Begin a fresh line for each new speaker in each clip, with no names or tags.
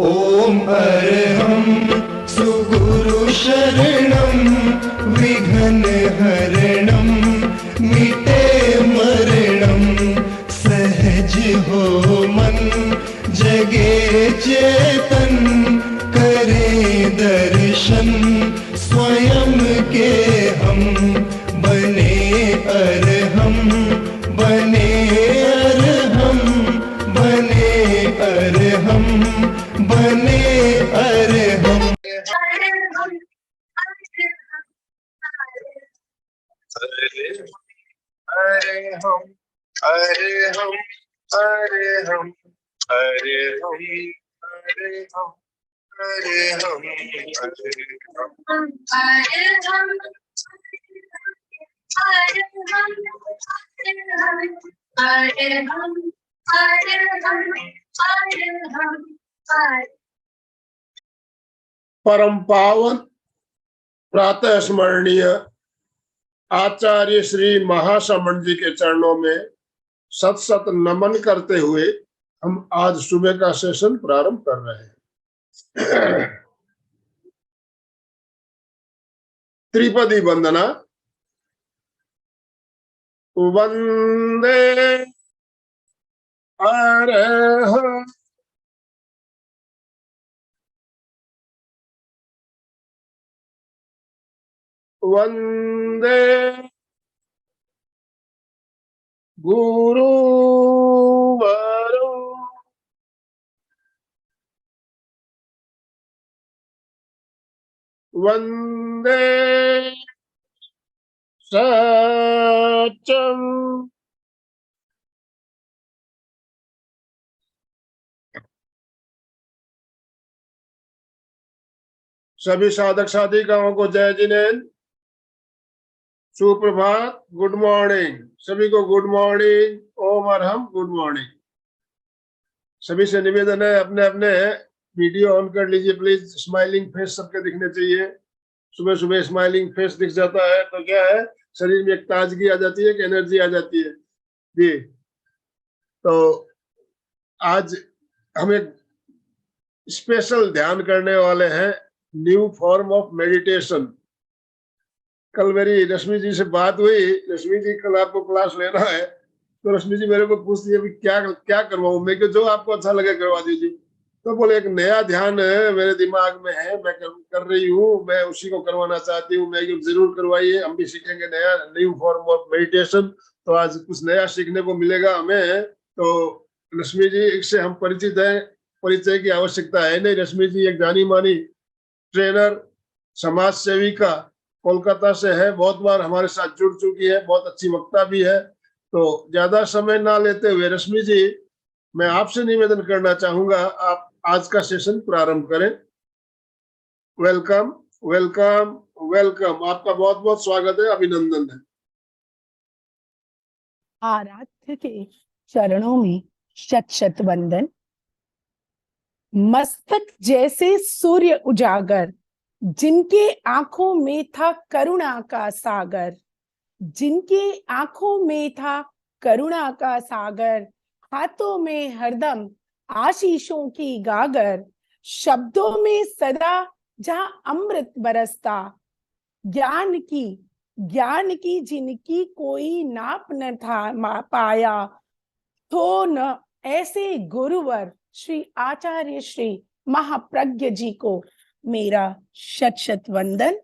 ओम अरहं सुगुरु शरणं विघ्न हरणं मिटे मरणं सहज हो मन जगे चेतन करे दर्शन स्वयं के हम बने अरहं बने अरहं बने अरहं बने अरहं। अरहं अरहं अरहं अरहं अरहं अरहं
परम पावन प्रातः स्मरणीय आचार्य श्री महासमण जी के चरणों में सत सत नमन करते हुए हम आज सुबह का सेशन प्रारंभ कर रहे हैं। त्रिपदी वंदना। वंदे अरहं वंदे गुरुवरं वंदे सत्यं सभी साधक साधिकाओं को जय जिनेन्द्र, सुप्रभात, गुड मॉर्निंग। सभी को गुड मॉर्निंग, ओम अरहम, गुड मॉर्निंग। सभी से निवेदन है अपने अपने वीडियो ऑन कर लीजिए प्लीज। स्माइलिंग फेस सबके दिखने चाहिए। सुबह सुबह स्माइलिंग फेस दिख जाता है तो क्या है, शरीर में एक ताजगी आ जाती है, एक एनर्जी आ जाती है जी। तो आज हम एक स्पेशल ध्यान करने वाले हैं, न्यू फॉर्म ऑफ मेडिटेशन। कल मेरी रश्मि जी से बात हुई। रश्मि जी कल आपको क्लास लेना है, तो रश्मि जी मेरे को पूछती है क्या क्या करवाऊं मैं, कि जो आपको अच्छा लगे करवा दीजिए। तो बोले एक नया ध्यान मेरे दिमाग में है, मैं कर रही हूँ, मैं उसी को करवाना चाहती हूँ। मैं जरूर करवाइए, हम भी सीखेंगे नया, न्यू फॉर्म ऑफ मेडिटेशन। तो आज कुछ नया सीखने को मिलेगा हमें। तो रश्मि जी से हम परिचित हैं, परिचय की आवश्यकता है नहीं। रश्मि जी एक जानी मानी ट्रेनर, समाज सेविका, कोलकाता से है, बहुत बार हमारे साथ जुड़ चुकी है, बहुत अच्छी वक्ता भी है। तो ज्यादा समय ना लेते हुए रश्मि जी, मैं आपसे निवेदन करना चाहूंगा, आप आज का सेशन प्रारंभ करें। वेलकम वेलकम वेलकम, आपका बहुत बहुत स्वागत है, अभिनंदन है।
आराध्य के चरणों में शत शत वंदन। मस्तक जैसे सूर्य उजागर, जिनके आंखों में था करुणा का सागर, जिनके आंखों में था करुणा का सागर, हाथों में हरदम आशीषों की गागर, शब्दों में सदा जहां अमृत बरसता, ज्ञान की जिनकी कोई नाप न था पाया, तो न ऐसे गुरुवर श्री आचार्य श्री महाप्रज्ञ जी को मेरा शत शत वंदन।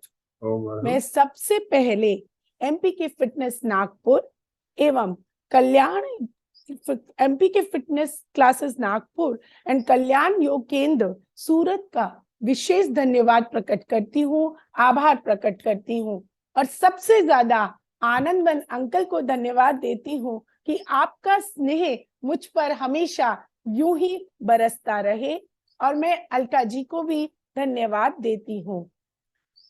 मैं सबसे पहले एमपी के फिटनेस नागपुर एवं कल्याण एमपी के फिटनेस क्लासेस नागपुर एंड कल्याण योग केंद्र सूरत का विशेष धन्यवाद प्रकट करती हूँ, आभार प्रकट करती हूँ। और सबसे ज्यादा आनंदवन अंकल को धन्यवाद देती हूँ कि आपका स्नेह मुझ पर हमेशा यूं ही बरसता रहे। और मैं अलका जी को भी धन्यवाद देती हूँ।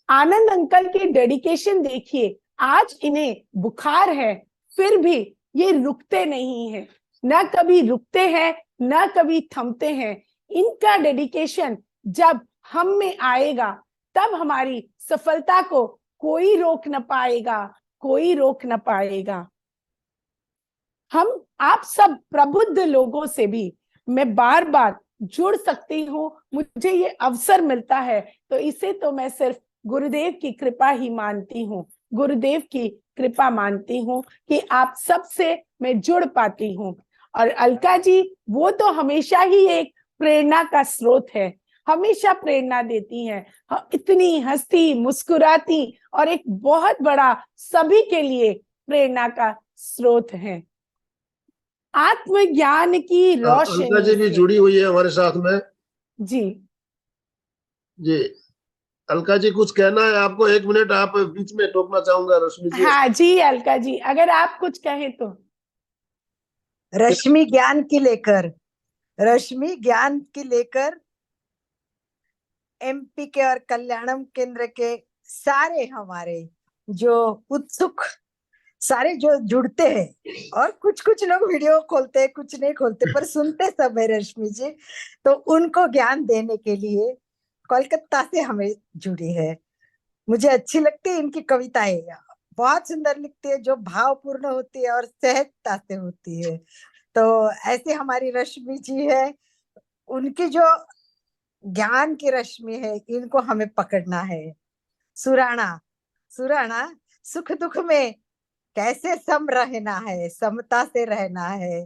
आनंद अंकल की डेडिकेशन देखिए, आज इन्हें बुखार है फिर भी ये रुकते नहीं है, न कभी रुकते हैं न कभी थमते हैं। इनका डेडिकेशन जब हम में आएगा तब हमारी सफलता को कोई रोक न पाएगा, कोई रोक न पाएगा। हम आप सब प्रबुद्ध लोगों से भी मैं बार बार जुड़ सकती हूँ, मुझे ये अवसर मिलता है, तो इसे तो मैं सिर्फ गुरुदेव की कृपा ही मानती हूँ, गुरुदेव की कृपा मानती हूँ कि आप सबसे मैं जुड़ पाती हूँ। और अलका जी वो तो हमेशा ही एक प्रेरणा का स्रोत है, हमेशा प्रेरणा देती हैं, इतनी हंसती मुस्कुराती और एक बहुत बड़ा सभी के लिए प्रेरणा का स्रोत है। आत्मज्ञान की
अलका
रोशनी
जी भी
से।
जुड़ी हुई है हमारे साथ में।
जी
जी, अलका जी कुछ कहना है आपको? 1 मिनट, आप बीच में टोकना चाहूंगा रश्मि जी।
हाँ जी अलका जी, अगर आप कुछ कहें तो।
रश्मि ज्ञान की लेकर, रश्मि ज्ञान की लेकर एमपी के और कल्याणम केंद्र के सारे हमारे जो उत्सुक सारे जो जुड़ते हैं, और कुछ कुछ लोग वीडियो खोलते हैं, कुछ नहीं खोलते, पर सुनते सब है रश्मि जी, तो उनको ज्ञान देने के लिए कोलकाता से हमें जुड़ी है। मुझे अच्छी लगती है इनकी कविताएं, बहुत सुंदर लिखती है, जो भावपूर्ण होती है और सहजता से होती है। तो ऐसे हमारी रश्मि जी है, उनकी जो ज्ञान की रश्मि है, इनको हमें पकड़ना है। सुराणा, सुराणा, सुख दुख में कैसे सम रहना है, समता से रहना है,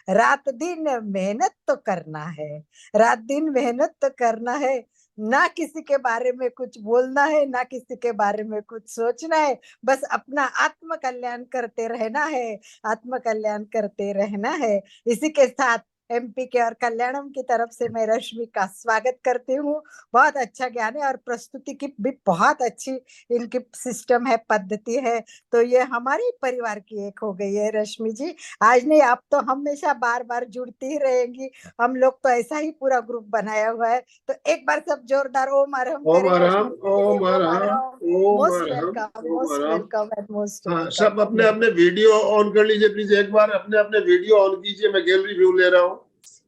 रात दिन मेहनत तो करना है, रात दिन मेहनत तो करना है, ना किसी के बारे में कुछ बोलना है, ना किसी के बारे में कुछ सोचना है, बस अपना आत्म कल्याण करते रहना है, आत्म कल्याण करते रहना है। इसी के साथ एमपी के और कल्याणम की तरफ से मैं रश्मि का स्वागत करती हूँ। बहुत अच्छा ज्ञान है और प्रस्तुति की भी बहुत अच्छी इनकी सिस्टम है, पद्धति है। तो ये हमारे परिवार की एक हो गई है रश्मि जी, आज नहीं आप तो हमेशा बार बार जुड़ती ही रहेंगी। हम लोग तो ऐसा ही पूरा ग्रुप बनाया हुआ है। तो एक बार सब जोरदार ओम अरहम
ओम
करें
अरहम,
रश्मि जी के लिए।
ओम
ओम
अरहम,
अरहम,
ओम
मोस्ट
अरहम,
वेलकम,
ओम
मोस्ट
अरहम।
वेलकम एंड मोस्ट
हाँ,
वेलकम।
सब अपने अपने वीडियो ऑन कर लीजिए प्लीज, एक बार अपने अपने वीडियो ऑन कीजिए, मैं गैलरी व्यू ले रहा हूँ।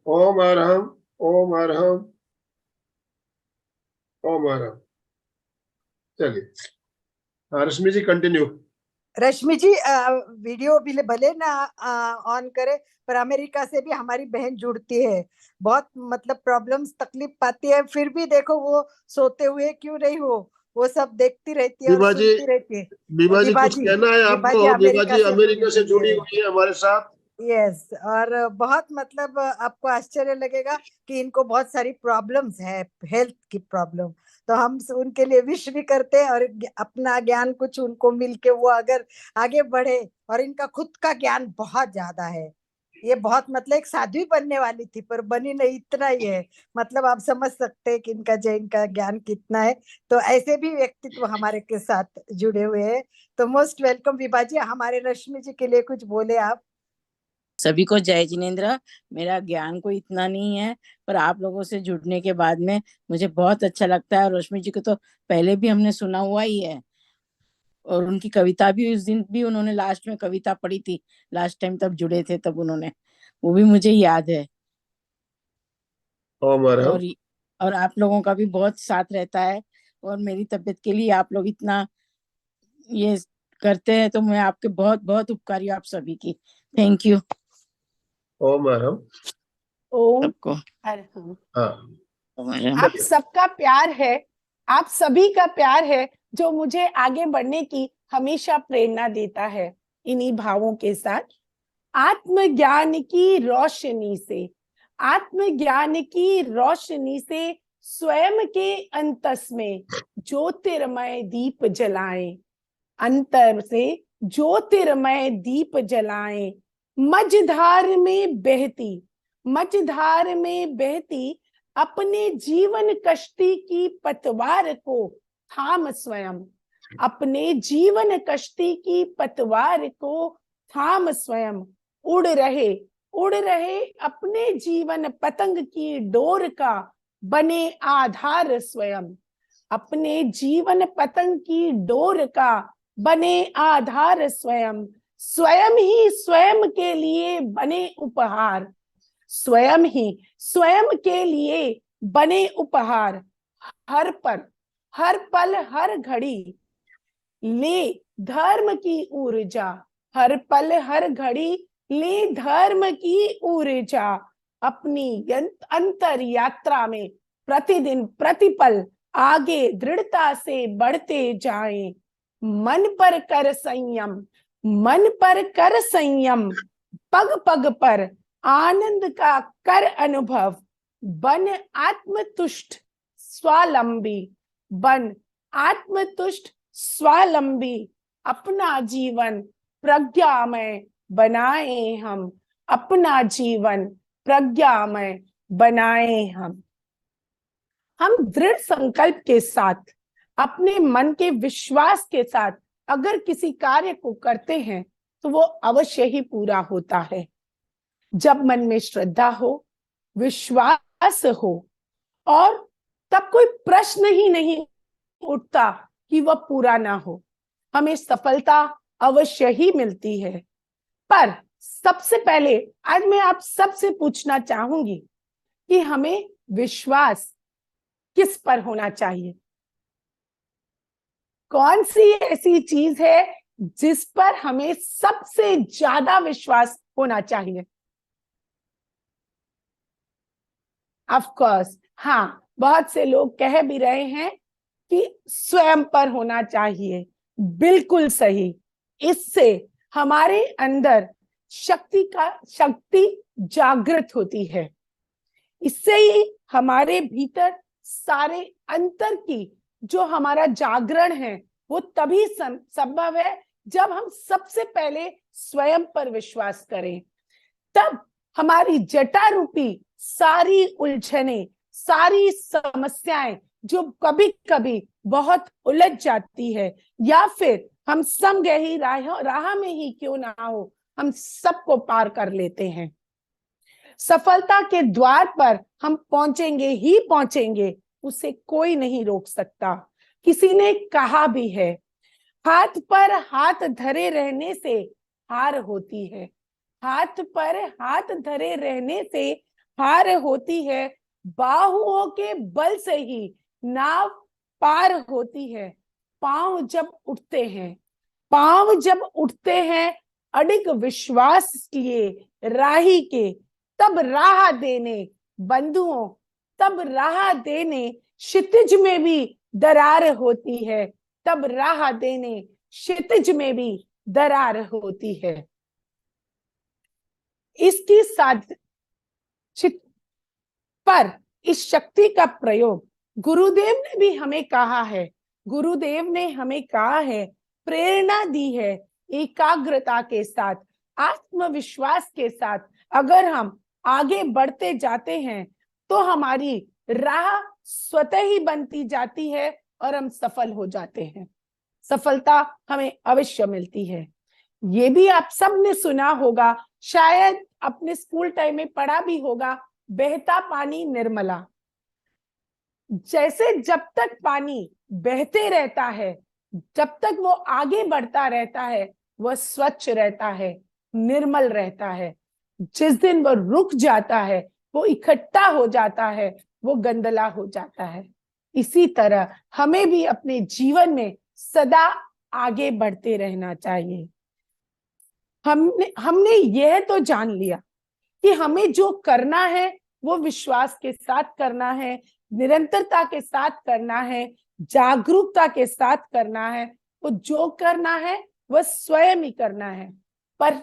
ओम अरहम, ओम अरहम, ओम अरहम। चलिए, हाँ रश्मि जी कंटिन्यू।
रश्मि जी वीडियो भी भले ना ऑन करे, पर अमेरिका से भी हमारी बहन जुड़ती है, बहुत मतलब प्रॉब्लम्स तकलीफ पाती है, फिर भी देखो वो सोते हुए क्यों नहीं हो, वो सब देखती रहती है और
विभा जी,
सुनती रहती है।
विभा जी कुछ कहना है
विभा जी
आपको? विभा
अमेरिका
जी
से जुड़ी
अमेरिका से
हुई
जुड़ी
है।
हुई है हमारे साथ।
यस, और बहुत मतलब आपको आश्चर्य लगेगा कि इनको बहुत सारी प्रॉब्लम्स है, हेल्थ की प्रॉब्लम, तो हम उनके लिए विश भी करते हैं, और अपना ज्ञान कुछ उनको मिलके वो अगर आगे बढ़े, और इनका खुद का ज्ञान बहुत ज्यादा है, ये बहुत मतलब एक साध्वी बनने वाली थी पर बनी नहीं, इतना ही है, मतलब आप समझ सकते हैं कि इनका ज्ञान कितना है। तो ऐसे भी व्यक्तित्व हमारे के साथ जुड़े हुए हैं। तो मोस्ट वेलकम विभा जी, हमारे रश्मि जी के लिए कुछ बोले आप।
सभी को जय जिनेन्द्र। मेरा ज्ञान कोई इतना नहीं है, पर आप लोगों से जुड़ने के बाद में मुझे बहुत अच्छा लगता है। रश्मि जी को तो पहले भी हमने सुना हुआ ही है, और उनकी कविता भी उस दिन भी उन्होंने लास्ट में कविता पढ़ी थी, लास्ट टाइम तब जुड़े थे तब उन्होंने, वो भी मुझे याद है।
ओम अरहम।
और और आप लोगों का भी बहुत साथ रहता है, और मेरी तबीयत के लिए आप लोग इतना ये करते हैं, तो मैं आपके बहुत बहुत उपकारी हूँ, आप सभी की। थैंक यू
ओम अरहम।
ओम
सबको।
अरहम।
हाँ,
आप सबका प्यार है, आप सभी का प्यार है जो मुझे आगे बढ़ने की हमेशा प्रेरणा देता है। इन्हीं भावों के साथ आत्मज्ञान की रोशनी से, आत्मज्ञान की रोशनी से स्वयं के अंतस में ज्योतिर्मय दीप जलाएं, अंतर से ज्योतिर्मय दीप जलाएं, मझधार में बहती, मझधार में बहती अपने जीवन कश्ती की पतवार को थाम स्वयं, अपने जीवन कश्ती की पतवार को थाम स्वयं, उड़ रहे अपने जीवन पतंग की डोर का बने आधार स्वयं, अपने जीवन पतंग की डोर का बने आधार स्वयं, स्वयं ही स्वयं के लिए बने उपहार, स्वयं ही स्वयं के लिए बने उपहार, हर पल हर घड़ी ले धर्म की ऊर्जा, हर पल हर घड़ी ले धर्म की ऊर्जा, अपनी अंतर यात्रा में प्रतिदिन प्रतिपल आगे दृढ़ता से बढ़ते जाएं। मन पर कर संयम, मन पर कर संयम, पग पग पर आनंद का कर अनुभव। बन आत्मतुष्ट स्वावलंबी, बन आत्मतुष्ट स्वावलंबी, अपना जीवन प्रज्ञामय बनाए हम, अपना जीवन प्रज्ञामय बनाए हम। हम दृढ़ संकल्प के साथ, अपने मन के विश्वास के साथ अगर किसी कार्य को करते हैं तो वो अवश्य ही पूरा होता है। जब मन में श्रद्धा हो, विश्वास हो, और तब कोई प्रश्न ही नहीं उठता कि वह पूरा ना हो, हमें सफलता अवश्य ही मिलती है। पर सबसे पहले आज मैं आप सबसे पूछना चाहूंगी कि हमें विश्वास किस पर होना चाहिए? कौन सी ऐसी चीज है जिस पर हमें सबसे ज्यादा विश्वास होना चाहिए? ऑफ कोर्स, हाँ, बहुत से लोग कह भी रहे हैं कि स्वयं पर होना चाहिए। बिल्कुल सही। इससे हमारे अंदर शक्ति जागृत होती है। इससे ही हमारे भीतर सारे अंतर की जो हमारा जागरण है वो तभी संभव है जब हम सबसे पहले स्वयं पर विश्वास करें। तब हमारी जटा रूपी सारी उलझने, सारी समस्याएं जो कभी कभी बहुत उलझ जाती है, या फिर हम समगही राह में ही क्यों ना हो, हम सबको पार कर लेते हैं। सफलता के द्वार पर हम पहुंचेंगे ही पहुंचेंगे, उसे कोई नहीं रोक सकता। किसी ने कहा भी है, हाथ पर हाथ धरे रहने से हार होती है, हाथ पर हाथ धरे रहने से हार होती है, बाहुओं के बल से ही नाव पार होती है। पांव जब उठते हैं, पांव जब उठते हैं अडिग विश्वास किए राही के, तब राह देने बंधुओं, तब राह देने क्षितिज में भी दरार होती है, तब राह देने क्षितिज में भी दरार होती है। इसकी साथ पर इस शक्ति का प्रयोग गुरुदेव ने भी हमें कहा है, गुरुदेव ने हमें कहा है, प्रेरणा दी है, एकाग्रता के साथ, आत्मविश्वास के साथ अगर हम आगे बढ़ते जाते हैं तो हमारी राह स्वतः ही बनती जाती है और हम सफल हो जाते हैं। सफलता हमें अवश्य मिलती है। ये भी आप सबने सुना होगा, शायद अपने स्कूल टाइम में पढ़ा भी होगा, बहता पानी निर्मला। जैसे जब तक पानी बहते रहता है, जब तक वो आगे बढ़ता रहता है, वह स्वच्छ रहता है, निर्मल रहता है। जिस दिन वो रुक जाता है, वो इकट्ठा हो जाता है, वो गंदला हो जाता है। इसी तरह हमें भी अपने जीवन में सदा आगे बढ़ते रहना चाहिए। हमने यह तो जान लिया कि हमें जो करना है वो विश्वास के साथ करना है, निरंतरता के साथ करना है, जागरूकता के साथ करना है। वो जो करना है वह स्वयं ही करना है। पर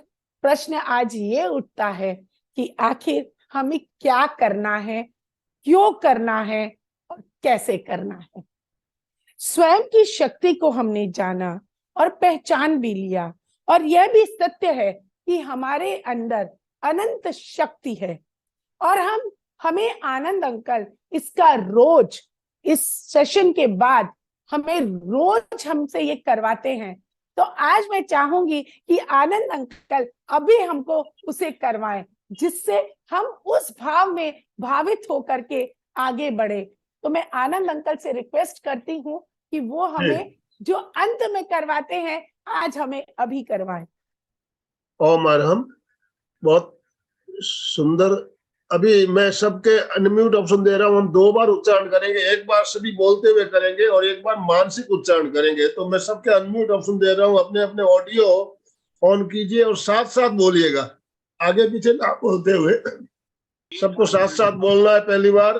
प्रश्न आज ये उठता है कि आखिर हमें क्या करना है, क्यों करना है और कैसे करना है। स्वयं की शक्ति को हमने जाना और पहचान भी लिया, और यह भी सत्य है कि हमारे अंदर अनंत शक्ति है। और हमें आनंद अंकल इसका रोज, इस सेशन के बाद हमें रोज हमसे ये करवाते हैं। तो आज मैं चाहूंगी कि आनंद अंकल अभी हमको उसे करवाएं, जिससे हम उस भाव में भावित होकर के आगे बढ़े। तो मैं आनंद अंकल से रिक्वेस्ट करती हूँ कि वो हमें जो अंत में करवाते हैं आज हमें अभी करवाएं।
ओम अरहम, बहुत सुंदर। अभी मैं सबके अनम्यूट ऑप्शन दे रहा हूं, हम 2 बार उच्चारण करेंगे, एक बार सभी बोलते हुए करेंगे और एक बार मानसिक उच्चारण करेंगे। तो मैं सबके अनम्यूट ऑप्शन दे रहा हूं, अपने अपने ऑडियो ऑन कीजिए और साथ साथ बोलिएगा। आगे पीछे ना बोलते हुए सबको साथ साथ बोलना है। पहली बार,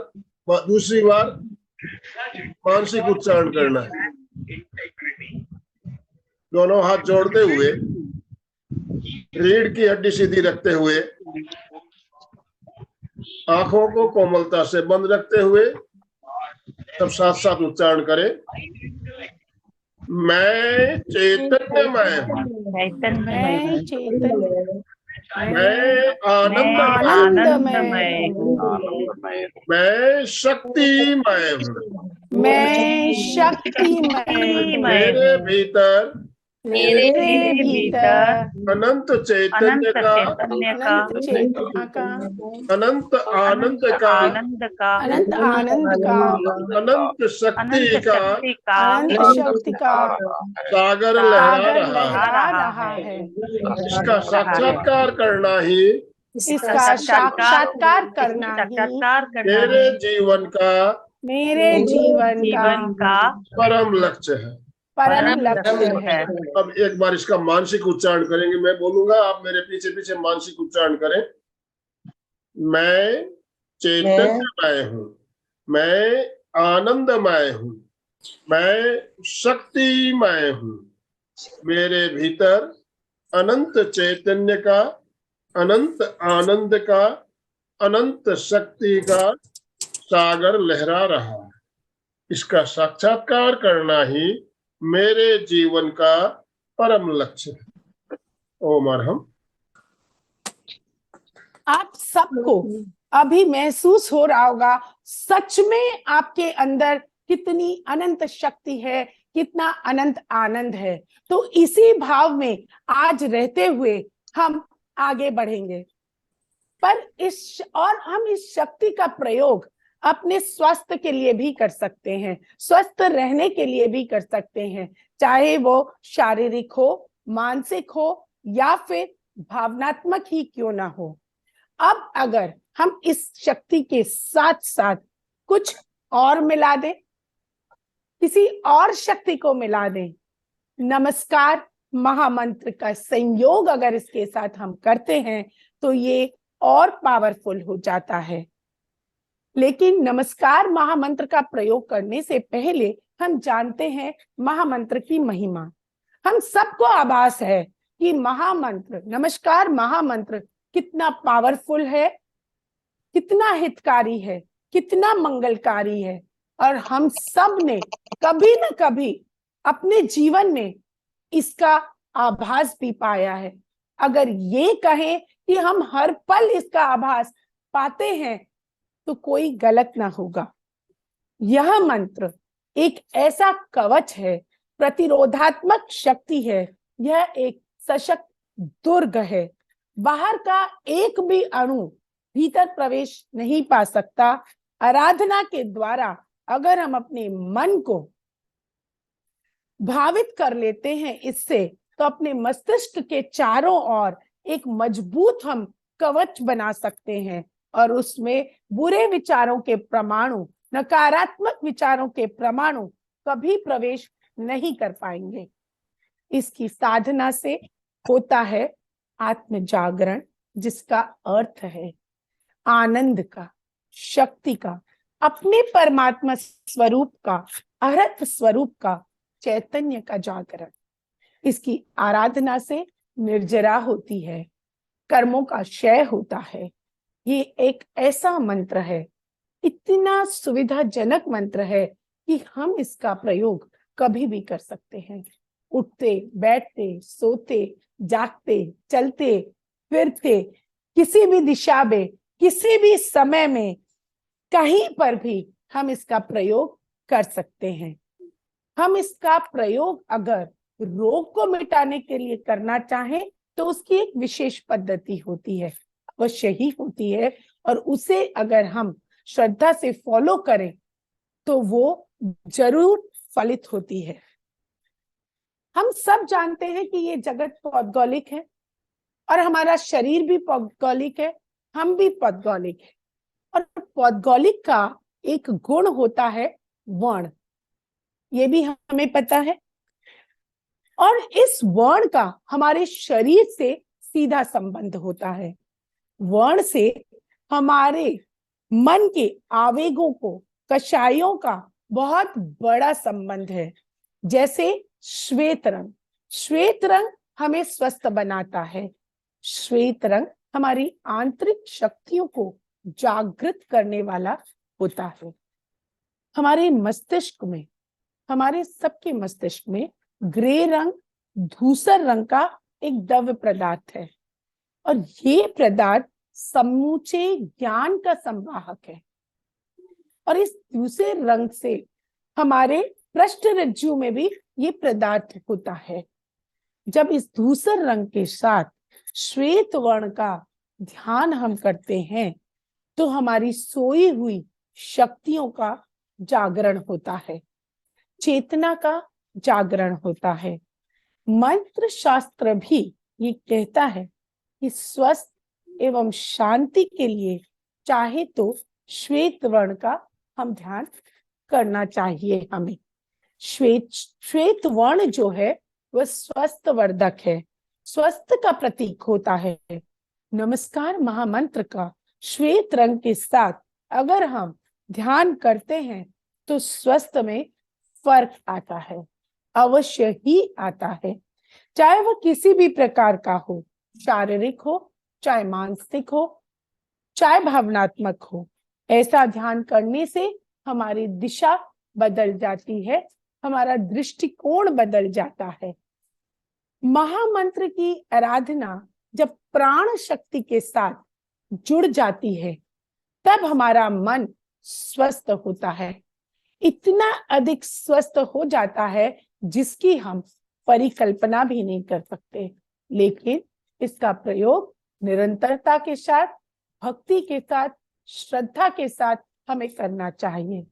दूसरी बार मानसिक उच्चारण करना है। दोनों हाथ जोड़ते हुए, रीढ़ की हड्डी सीधी रखते हुए, आंखों को कोमलता से बंद रखते हुए सब साथ साथ उच्चारण करें। मैं चैतन्यमय हूँ,
मैं चैतन्य,
मैं आनंदमय हूँ,
आनंदमय,
मैं शक्तिमय हूँ,
मैं शक्तिमय,
मेरे भीतर
मेरे भीतर
अनंत चैतन्य का,
अनंत चेतना का,
अनंत आनंद का,
अनंत आनंद का,
अनंत शक्ति का
अनंत शक्ति का
सागर लहरा
सागर
रहा है।
लहरा रहा है।
इसका साक्षात्कार करना ही
इसका साक्षात्कार करना ही
मेरे जीवन का
मेरे जीवन का
परम लक्ष्य है।
परम लक्ष्य है।
अब एक बार इसका मानसिक उच्चारण करेंगे। मैं बोलूंगा, आप मेरे पीछे पीछे मानसिक उच्चारण करें। मैं चैतन्यमय हूँ, मैं आनंदमय हूँ, मैं शक्तिमय हूँ, मेरे भीतर अनंत चैतन्य का, अनंत आनंद का, अनंत शक्ति का सागर लहरा रहा है। इसका साक्षात्कार करना ही मेरे जीवन का परम लक्ष्य है। ओम अरहम।
आप सबको अभी महसूस हो रहा होगा सच में आपके अंदर कितनी अनंत शक्ति है, कितना अनंत आनंद है। तो इसी भाव में आज रहते हुए हम आगे बढ़ेंगे। पर हम इस शक्ति का प्रयोग अपने स्वास्थ्य के लिए भी कर सकते हैं, स्वस्थ रहने के लिए भी कर सकते हैं, चाहे वो शारीरिक हो, मानसिक हो या फिर भावनात्मक ही क्यों ना हो। अब अगर हम इस शक्ति के साथ साथ कुछ और मिला दें, किसी और शक्ति को मिला दें, नमस्कार महामंत्र का संयोग अगर इसके साथ हम करते हैं तो ये और पावरफुल हो जाता है। लेकिन नमस्कार महामंत्र का प्रयोग करने से पहले हम जानते हैं महामंत्र की महिमा। हम सबको आभास है कि महामंत्र, नमस्कार महामंत्र कितना पावरफुल है, कितना हितकारी है, कितना मंगलकारी है। और हम सब ने कभी न कभी अपने जीवन में इसका आभास भी पाया है। अगर ये कहें कि हम हर पल इसका आभास पाते हैं तो कोई गलत ना होगा। यह मंत्र एक ऐसा कवच है, प्रतिरोधात्मक शक्ति है, यह एक सशक्त दुर्ग है। बाहर का एक भी अणु भीतर प्रवेश नहीं पा सकता। आराधना के द्वारा अगर हम अपने मन को भावित कर लेते हैं इससे, तो अपने मस्तिष्क के चारों ओर एक मजबूत हम कवच बना सकते हैं और उसमें बुरे विचारों के परमाणु, नकारात्मक विचारों के परमाणु कभी प्रवेश नहीं कर पाएंगे। इसकी साधना से होता है आत्म जागरण, जिसका अर्थ है आनंद का, शक्ति का, अपने परमात्मा स्वरूप का, अरहत स्वरूप का, चैतन्य का जागरण। इसकी आराधना से निर्जरा होती है, कर्मों का क्षय होता है। ये एक ऐसा मंत्र है, इतना सुविधाजनक मंत्र है कि हम इसका प्रयोग कभी भी कर सकते हैं। उठते, बैठते, सोते, जागते, चलते फिरते, किसी भी दिशा में, किसी भी समय में, कहीं पर भी हम इसका प्रयोग कर सकते हैं। हम इसका प्रयोग अगर रोग को मिटाने के लिए करना चाहें तो उसकी एक विशेष पद्धति होती है, अवश्य ही होती है, और उसे अगर हम श्रद्धा से फॉलो करें तो वो जरूर फलित होती है। हम सब जानते हैं कि ये जगत पौद्गलिक है और हमारा शरीर भी पौद्गलिक है, हम भी पौद्गलिक है। और पौद्गलिक का एक गुण होता है वर्ण, ये भी हमें पता है। और इस वर्ण का हमारे शरीर से सीधा संबंध होता है। वर्ण से हमारे मन के आवेगों को, कषायों का बहुत बड़ा संबंध है। जैसे श्वेत रंग, श्वेत रंग हमें स्वस्थ बनाता है। श्वेत रंग हमारी आंतरिक शक्तियों को जागृत करने वाला होता है। हमारे मस्तिष्क में, हमारे सबके मस्तिष्क में ग्रे रंग, धूसर रंग का एक द्रव्य पदार्थ है और ये पदार्थ समूचे ज्ञान का संवाहक है। और इस दूसरे रंग से हमारे पृष्ठ रज्जु में भी ये पदार्थ होता है। जब इस धूसर रंग के साथ श्वेत वर्ण का ध्यान हम करते हैं तो हमारी सोई हुई शक्तियों का जागरण होता है, चेतना का जागरण होता है। मंत्र शास्त्र भी ये कहता है कि स्वस्थ एवं शांति के लिए चाहे तो श्वेत वर्ण का हम ध्यान करना चाहिए। हमें श्वेत वर्ण जो है वह स्वस्थ वर्धक है, स्वस्थ का प्रतीक होता है। नमस्कार महामंत्र का श्वेत रंग के साथ अगर हम ध्यान करते हैं तो स्वस्थ में फर्क आता है, अवश्य ही आता है। चाहे वह किसी भी प्रकार का हो, शारीरिक हो, चाहे मानसिक हो, चाहे भावनात्मक हो। ऐसा ध्यान करने से हमारी दिशा बदल जाती है, हमारा दृष्टिकोण बदल जाता है। महामंत्र की आराधना जब प्राण शक्ति के साथ जुड़ जाती है तब हमारा मन स्वस्थ होता है, इतना अधिक स्वस्थ हो जाता है जिसकी हम परिकल्पना भी नहीं कर सकते। लेकिन इसका प्रयोग निरंतरता के साथ, भक्ति के साथ, श्रद्धा के साथ हमें करना चाहिए।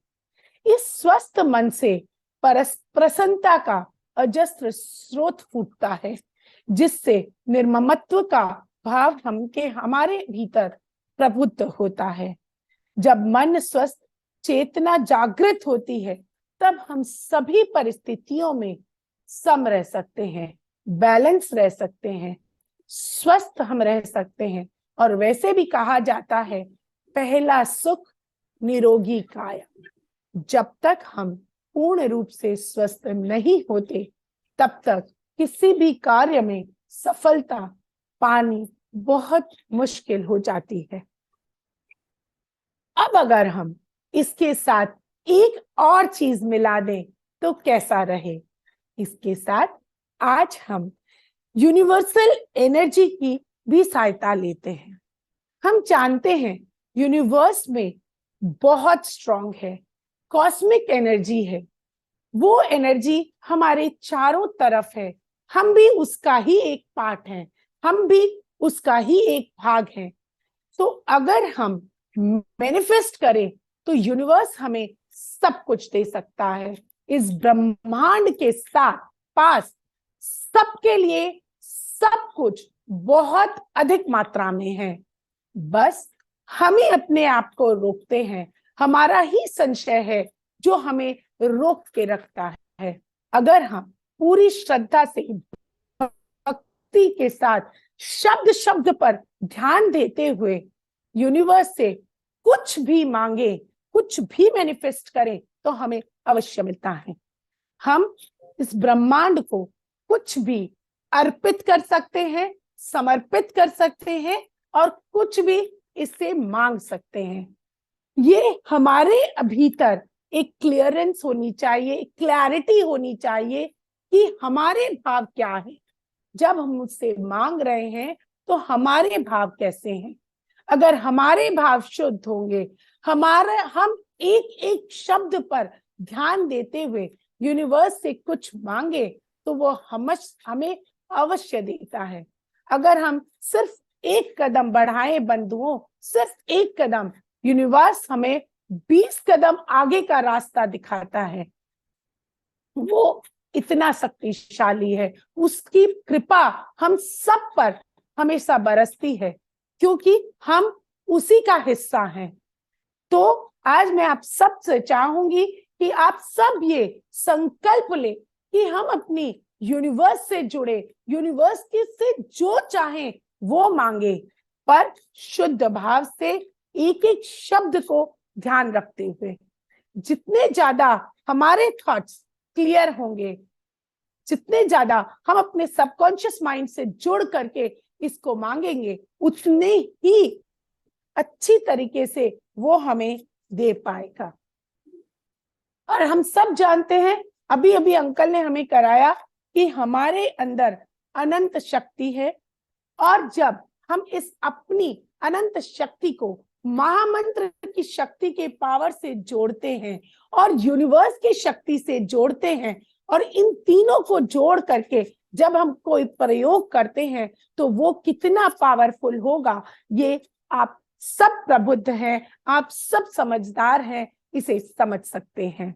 इस स्वस्थ मन से प्रसन्नता का अजस्र स्रोत फूटता है जिससे निर्ममत्व का भाव हमारे भीतर प्रबुद्ध होता है। जब मन स्वस्थ, चेतना जागृत होती है तब हम सभी परिस्थितियों में सम रह सकते हैं, बैलेंस रह सकते हैं, स्वस्थ हम रह सकते हैं। और वैसे भी कहा जाता है पहला सुख निरोगी काया। जब तक हम पूर्ण रूप से स्वस्थ नहीं होते तब तक किसी भी कार्य में सफलता पानी बहुत मुश्किल हो जाती है। अब अगर हम इसके साथ एक और चीज मिला दें तो कैसा रहे? इसके साथ आज हम यूनिवर्सल एनर्जी की भी सहायता लेते हैं। हम जानते हैं यूनिवर्स में बहुत स्ट्रांग है, कॉस्मिक एनर्जी है। वो एनर्जी हमारे चारों तरफ है, हम भी उसका ही एक पार्ट हैं, हम भी उसका ही एक भाग हैं। तो अगर हम मैनिफेस्ट करें तो यूनिवर्स हमें सब कुछ दे सकता है। इस ब्रह्मांड के साथ पास सबके लिए सब कुछ बहुत अधिक मात्रा में है। बस हम ही अपने आप को रोकते हैं, हमारा ही संशय है जो हमें रोक के रखता है। अगर हम पूरी श्रद्धा से, भक्ति के साथ, शब्द शब्द पर ध्यान देते हुए यूनिवर्स से कुछ भी मांगे, कुछ भी मैनिफेस्ट करें तो हमें अवश्य मिलता है। हम इस ब्रह्मांड को कुछ भी अर्पित कर सकते हैं, समर्पित कर सकते हैं और कुछ भी इससे मांग सकते हैं। ये हमारे भीतर एक क्लियरेंस होनी चाहिए, क्लैरिटी होनी चाहिए कि हमारे भाव क्या है। जब हम उससे मांग रहे हैं तो हमारे भाव कैसे हैं? अगर हमारे भाव शुद्ध होंगे, हम एक एक शब्द पर ध्यान देते हुए यूनिवर्स से कुछ मांगे तो वो हमें अवश्य देता है। अगर हम सिर्फ एक कदम बढ़ाएं बंधुओं, सिर्फ एक कदम, यूनिवर्स हमें 20 कदम आगे का रास्ता दिखाता है। वो इतना शक्तिशाली है, उसकी कृपा हम सब पर हमेशा बरसती है क्योंकि हम उसी का हिस्सा हैं। तो आज मैं आप सबसे चाहूंगी कि आप सब ये संकल्प ले कि हम अपनी यूनिवर्स से जुड़े, यूनिवर्स से जो चाहें वो मांगे पर शुद्ध भाव से एक एक शब्द को ध्यान रखते हुए। जितने ज्यादा हमारे थॉट्स क्लियर होंगे, जितने ज्यादा हम अपने सबकॉन्शियस माइंड से जुड़ करके इसको मांगेंगे, उतने ही अच्छी तरीके से वो हमें दे पाएगा। और हम सब जानते हैं, अभी अभी अंकल ने हमें कराया कि हमारे अंदर अनंत शक्ति है, और जब हम इस अपनी अनंत शक्ति को महामंत्र की शक्ति के पावर से जोड़ते हैं और यूनिवर्स की शक्ति से जोड़ते हैं, और इन तीनों को जोड़ करके जब हम कोई प्रयोग करते हैं तो वो कितना पावरफुल होगा, ये आप सब प्रबुद्ध हैं, आप सब समझदार हैं, इसे समझ सकते हैं।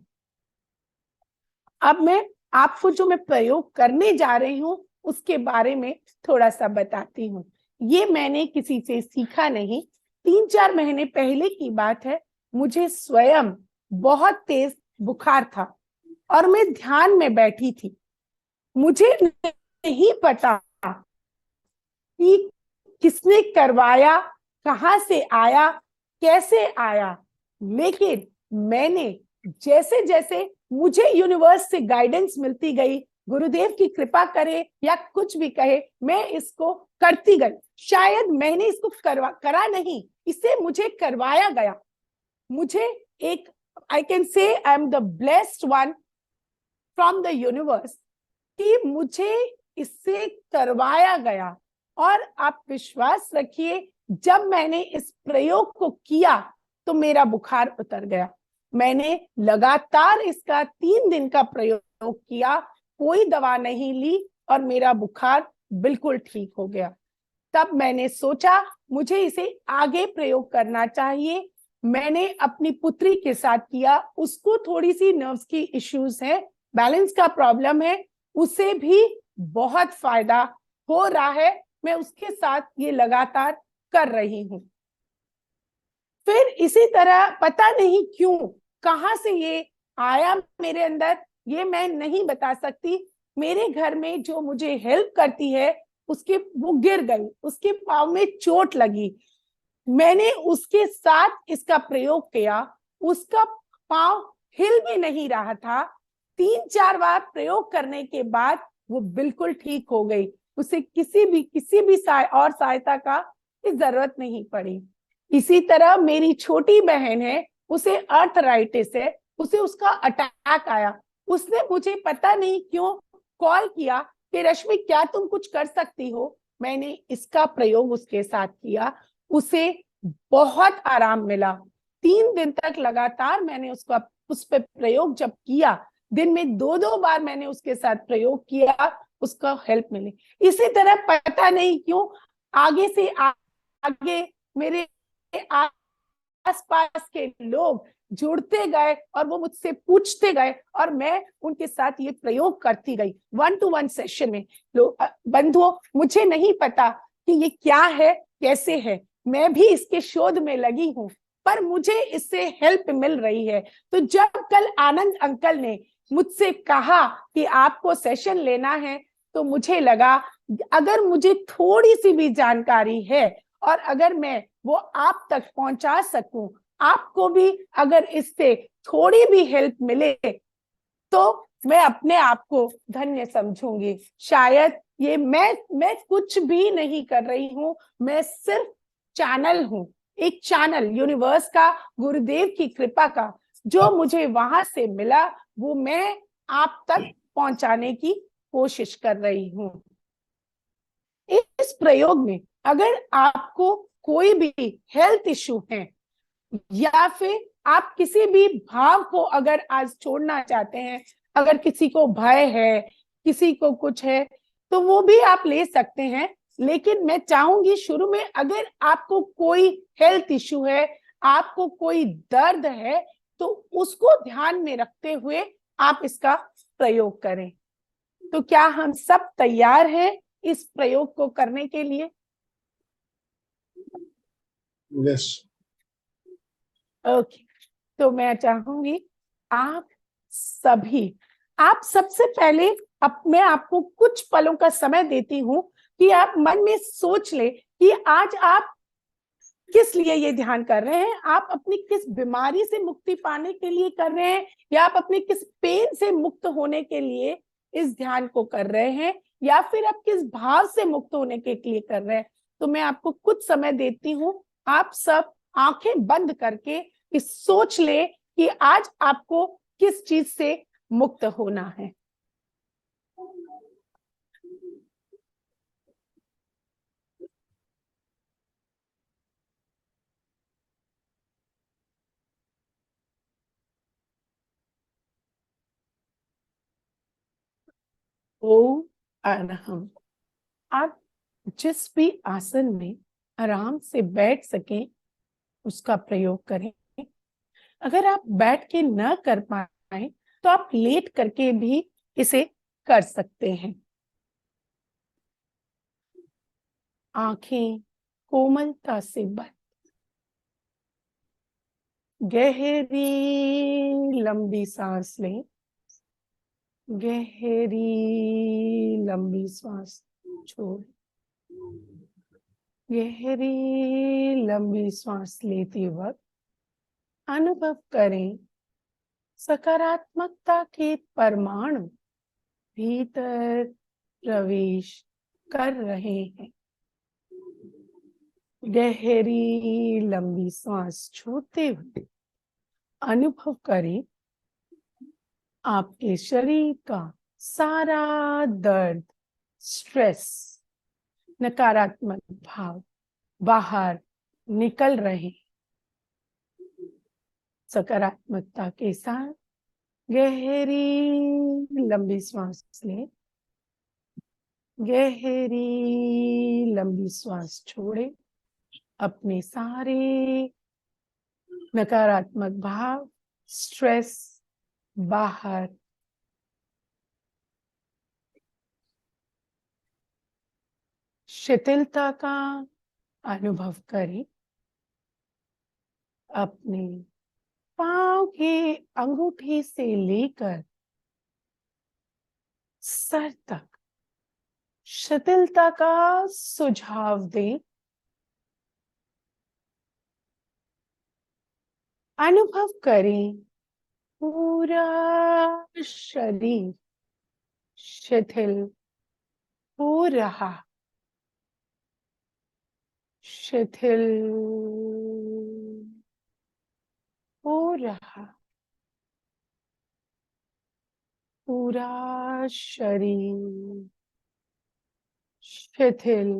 अब मैं आपको जो मैं प्रयोग करने जा रही हूं उसके बारे में थोड़ा सा बताती हूँ। ये मैंने किसी से सीखा नहीं, 3-4 महीने पहले की बात है। मुझे स्वयं बहुत तेज बुखार था और मैं ध्यान में बैठी थी। मुझे नहीं पता कि किसने करवाया, कहाँ से आया, कैसे आया, लेकिन मैंने जैसे जैसे मुझे यूनिवर्स से गाइडेंस मिलती गई, गुरुदेव की कृपा करे या कुछ भी कहे, मैं इसको करती गई। शायद मैंने इसको करा नहीं, इसे मुझे करवाया गया। मुझे एक, I can say I am the blessed one from the universe कि मुझे इससे करवाया गया। और आप विश्वास रखिए, जब मैंने इस प्रयोग को किया तो मेरा बुखार उतर गया। मैंने लगातार इसका 3 दिन का प्रयोग किया, कोई दवा नहीं ली और मेरा बुखार बिल्कुल ठीक हो गया। तब मैंने सोचा मुझे इसे आगे प्रयोग करना चाहिए। मैंने अपनी पुत्री के साथ किया, उसको थोड़ी सी नर्व्स की इश्यूज है, बैलेंस का प्रॉब्लम है, उसे भी बहुत फायदा हो रहा है। मैं उसके साथ ये लगातार कर रही हूँ। फिर इसी तरह पता नहीं क्यों, कहां से ये आया मेरे अंदर, ये मैं नहीं बता सकती। मेरे घर में जो मुझे हेल्प करती है, उसके वो गिर गई, उसके पाँव में चोट लगी। मैंने उसके साथ इसका प्रयोग किया, उसका पाँव हिल भी नहीं रहा था। 3-4 बार प्रयोग करने के बाद वो बिल्कुल ठीक हो गई। उसे किसी भी और सहायता का जरूरत नहीं पड़ी। इसी तरह मेरी छोटी बहन है, उसे आर्थराइटिस है, उसे उसका अटैक आया। उसने मुझे पता नहीं क्यों कॉल किया कि रश्मि क्या तुम कुछ कर सकती हो। मैंने इसका प्रयोग उसके साथ किया, उसे बहुत आराम मिला। 3 दिन तक लगातार मैंने उस पर प्रयोग जब किया, दिन में 2-2 बार मैंने उसके साथ प्रयोग किया, उसका हेल्प मिली। इसी तरह पता नहीं क्यों आगे से आगे मेरे आसपास के लोग जुड़ते गए और वो मुझसे पूछते गए और मैं उनके साथ ये प्रयोग करती गई 1-to-1 सेशन में। बंधुओं, मुझे नहीं पता कि ये क्या है, कैसे है, मैं भी इसके शोध में लगी हूँ, पर मुझे इससे हेल्प मिल रही है। तो जब कल आनंद अंकल ने मुझसे कहा कि आपको सेशन लेना है, तो मुझे लगा अगर मुझे थोड़ी सी भी जानकारी है और अगर मैं वो आप तक पहुंचा सकूं, आपको भी अगर इससे थोड़ी भी हेल्प मिले, तो मैं अपने आप को धन्य समझूंगी। शायद ये मैं कुछ भी नहीं कर रही हूं, मैं सिर्फ चैनल हूं, एक चैनल यूनिवर्स का, गुरुदेव की कृपा का जो मुझे वहां से मिला, वो मैं आप तक पहुंचाने की कोशिश कर रही हूं। इस प्रयोग में अगर आपको कोई भी हेल्थ इश्यू है या फिर आप किसी भी भाव को अगर आज छोड़ना चाहते हैं, अगर किसी को भय है, किसी को कुछ है, तो वो भी आप ले सकते हैं। लेकिन मैं चाहूंगी शुरू में, अगर आपको कोई हेल्थ इश्यू है, आपको कोई दर्द है, तो उसको ध्यान में रखते हुए आप इसका प्रयोग करें। तो क्या हम सब तैयार हैं इस प्रयोग को करने के लिए?
यस।
ओके, तो मैं चाहूंगी आप सबसे पहले मैं आपको कुछ पलों का समय देती हूँ कि आप मन में सोच ले कि आज आप किस लिए ये ध्यान कर रहे हैं? आप अपनी किस बीमारी से मुक्ति पाने के लिए कर रहे हैं, या आप अपने किस पेन से मुक्त होने के लिए इस ध्यान को कर रहे हैं, या फिर आप किस भाव से मुक्त होने के लिए कर रहे हैं? तो मैं आपको कुछ समय देती हूँ, आप सब आंखें बंद करके इस सोच ले कि आज आपको किस चीज से मुक्त होना है। ओम अरहम। आप जिस भी आसन में आराम से बैठ सकें उसका प्रयोग करें। अगर आप बैठ के न कर पाए तो आप लेट करके भी इसे कर सकते हैं। आंखें कोमलता से बंद, गहरी लंबी सांस लें, गहरी लंबी सांस छोड़, गहरी लंबी सांस लेते वक्त अनुभव करें सकारात्मकता के परमाणु भीतर प्रवेश कर रहे हैं। गहरी लंबी सांस छोड़ते हुए अनुभव करें आपके शरीर का सारा दर्द, स्ट्रेस, नकारात्मक भाव बाहर निकल रहे। सकारात्मकता के साथ गहरी लंबी सांस लें, गहरी लंबी सांस छोड़े, अपने सारे नकारात्मक भाव, स्ट्रेस बाहर। शिथिलता का अनुभव करें। अपने पांव के अंगूठे से लेकर सर तक शिथिलता का सुझाव दें। अनुभव करें पूरा शरीर शिथिल हो रहा, शिथिल हो रहा। पूरा शरीर शिथिल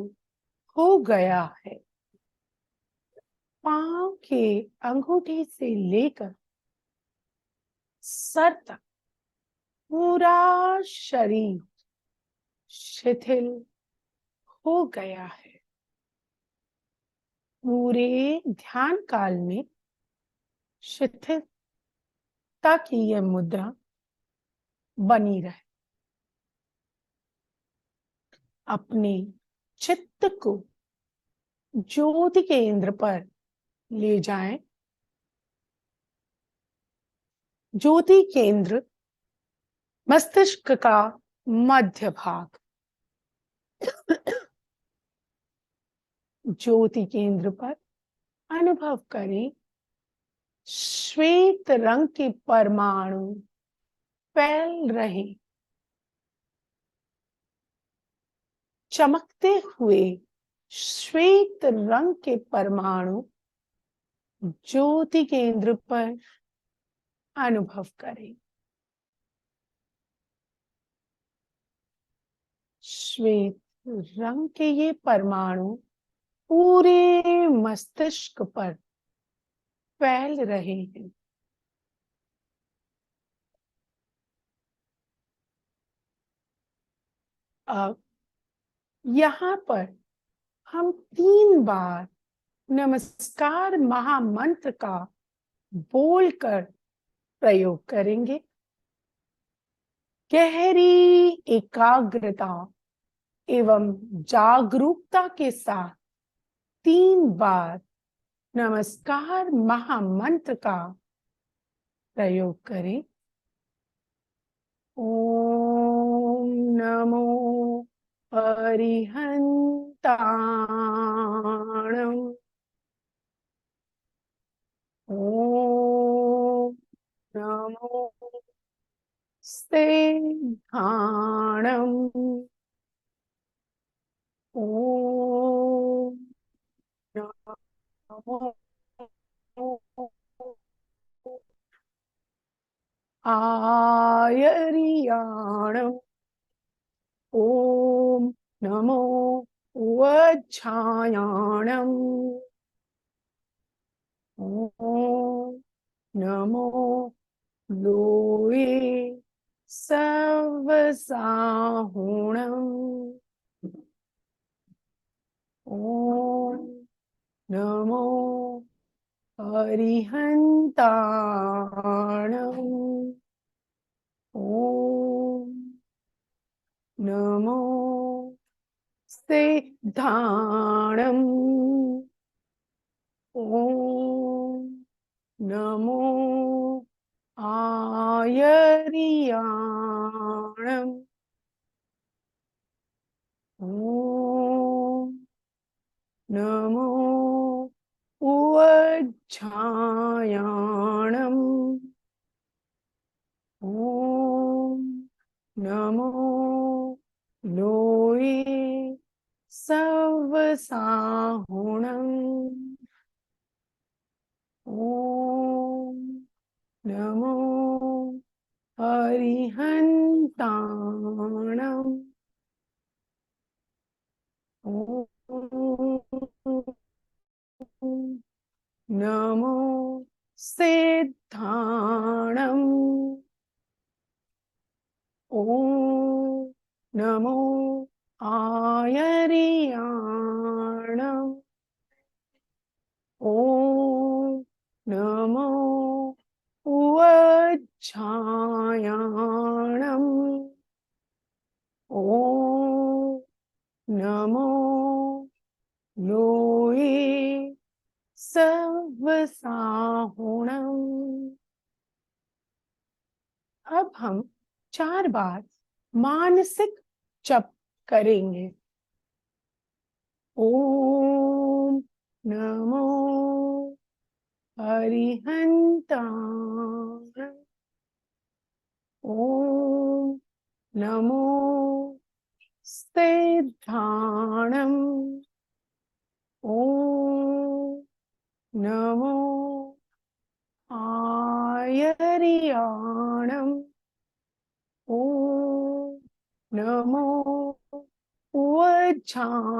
हो गया है। पांव के अंगूठे से लेकर सर तक पूरा शरीर शिथिल हो गया है। पूरे ध्यान काल में शिथिलता की यह मुद्रा बनी रहे। अपने चित्त को ज्योति केंद्र पर ले जाएं। ज्योति केंद्र मस्तिष्क का मध्य भाग। ज्योति केंद्र पर अनुभव करें श्वेत रंग के परमाणु फैल रहे। चमकते हुए श्वेत रंग के परमाणु ज्योति केंद्र पर अनुभव करें। श्वेत रंग के ये परमाणु पूरे मस्तिष्क पर फैल रहे हैं। अब यहाँ पर हम 3 बार नमस्कार महामंत्र का बोलकर प्रयोग करेंगे। गहरी एकाग्रता एवं जागरूकता के साथ 3 बार नमस्कार महामंत्र का प्रयोग करें। ओम नमो अरिहंताणं। ॐ नमो स्तेघाणम् ॐ नमो आयर्याणम् ॐ नमो वच्छायाणम् ॐ नमो लोये सवसाहुणम् ॐ नमो अरिहन्ताणम् ॐ नमो सिद्धाणम् ॐ नमो आयर्याणम् ॐ नमो उवच्छायाणम् ॐ नमो लोये सवसाहुणम् ॐ नमो अरिहन्ताणम् ॐ नमो सिद्धाणम् ॐ नमो आयर्याणम् ॐ नमो उवच्छायाणम् ॐ नमो लोये सवसाहुणम्। अब हम 4 बार मानसिक जप करेंगे। ओम नमो अरिहन्ताय। ओम नमो सिद्धाणम्। ओम नमो आयर्याणम्। ओम नमो वच्छायाणम्।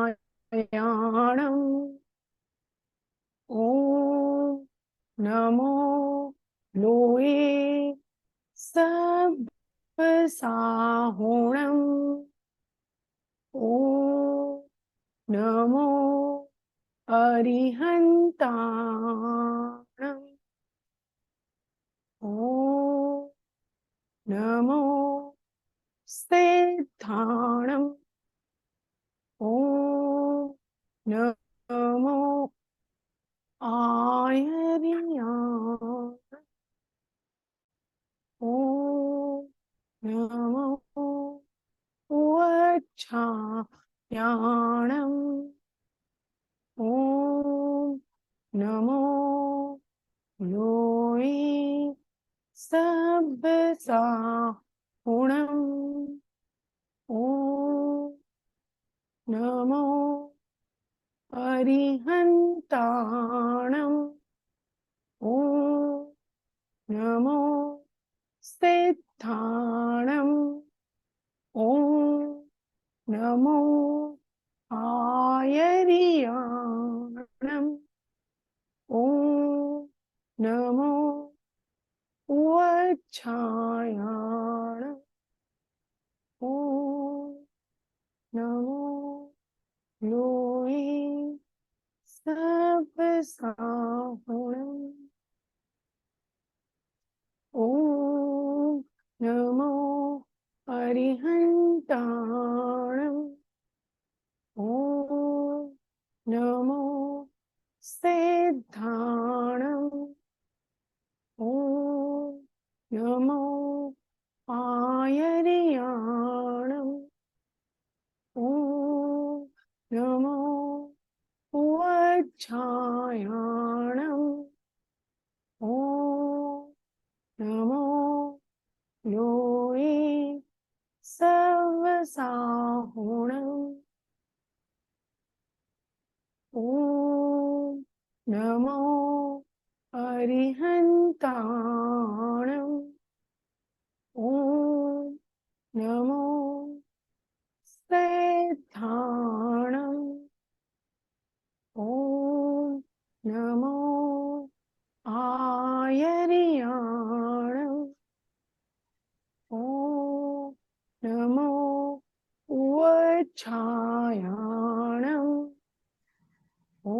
ओम नमो लोये सवसाहुणम्। ओम नमो अरिहन्ताणम्। ओम नमो सिद्धाणम्। ओम नमो आयर्याणम्। ओम नमो वच्छायाणम्। ओम नमो लोये सवसाहुणम्। ओम नमो अरिहन्ताणम्। ओम नमो सिद्धाणम्। ओम नमो आयर्याणम्। ओम नमो वच्छायाणम्। ओम नमो लोये सवसाहुणम्। ओम नमो अरिहन्ताणम्। ओम नमो सिद्धाणम्। ओम नमो आयर्याणम्। ओम नमो वच्छायाणम्। नमो अरिहन्ताणं ॐ नमो श्रद्धाणं ॐ नमो आयर्याणं ॐ नमो वच्छायाणं ॐ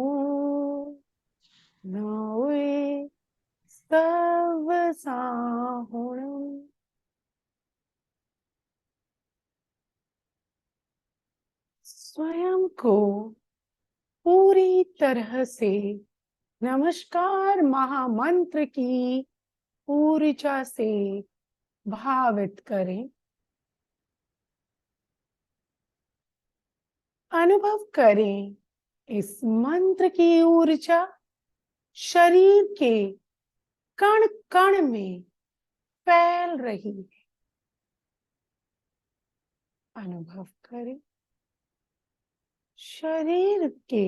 नवे सर्वसाहुणम् स्वयं को पूरी तरह से नमस्कार महामंत्र की ऊर्जा से भावित करें। अनुभव करें इस मंत्र की ऊर्जा शरीर के कण कण में फैल रही है। अनुभव करें शरीर के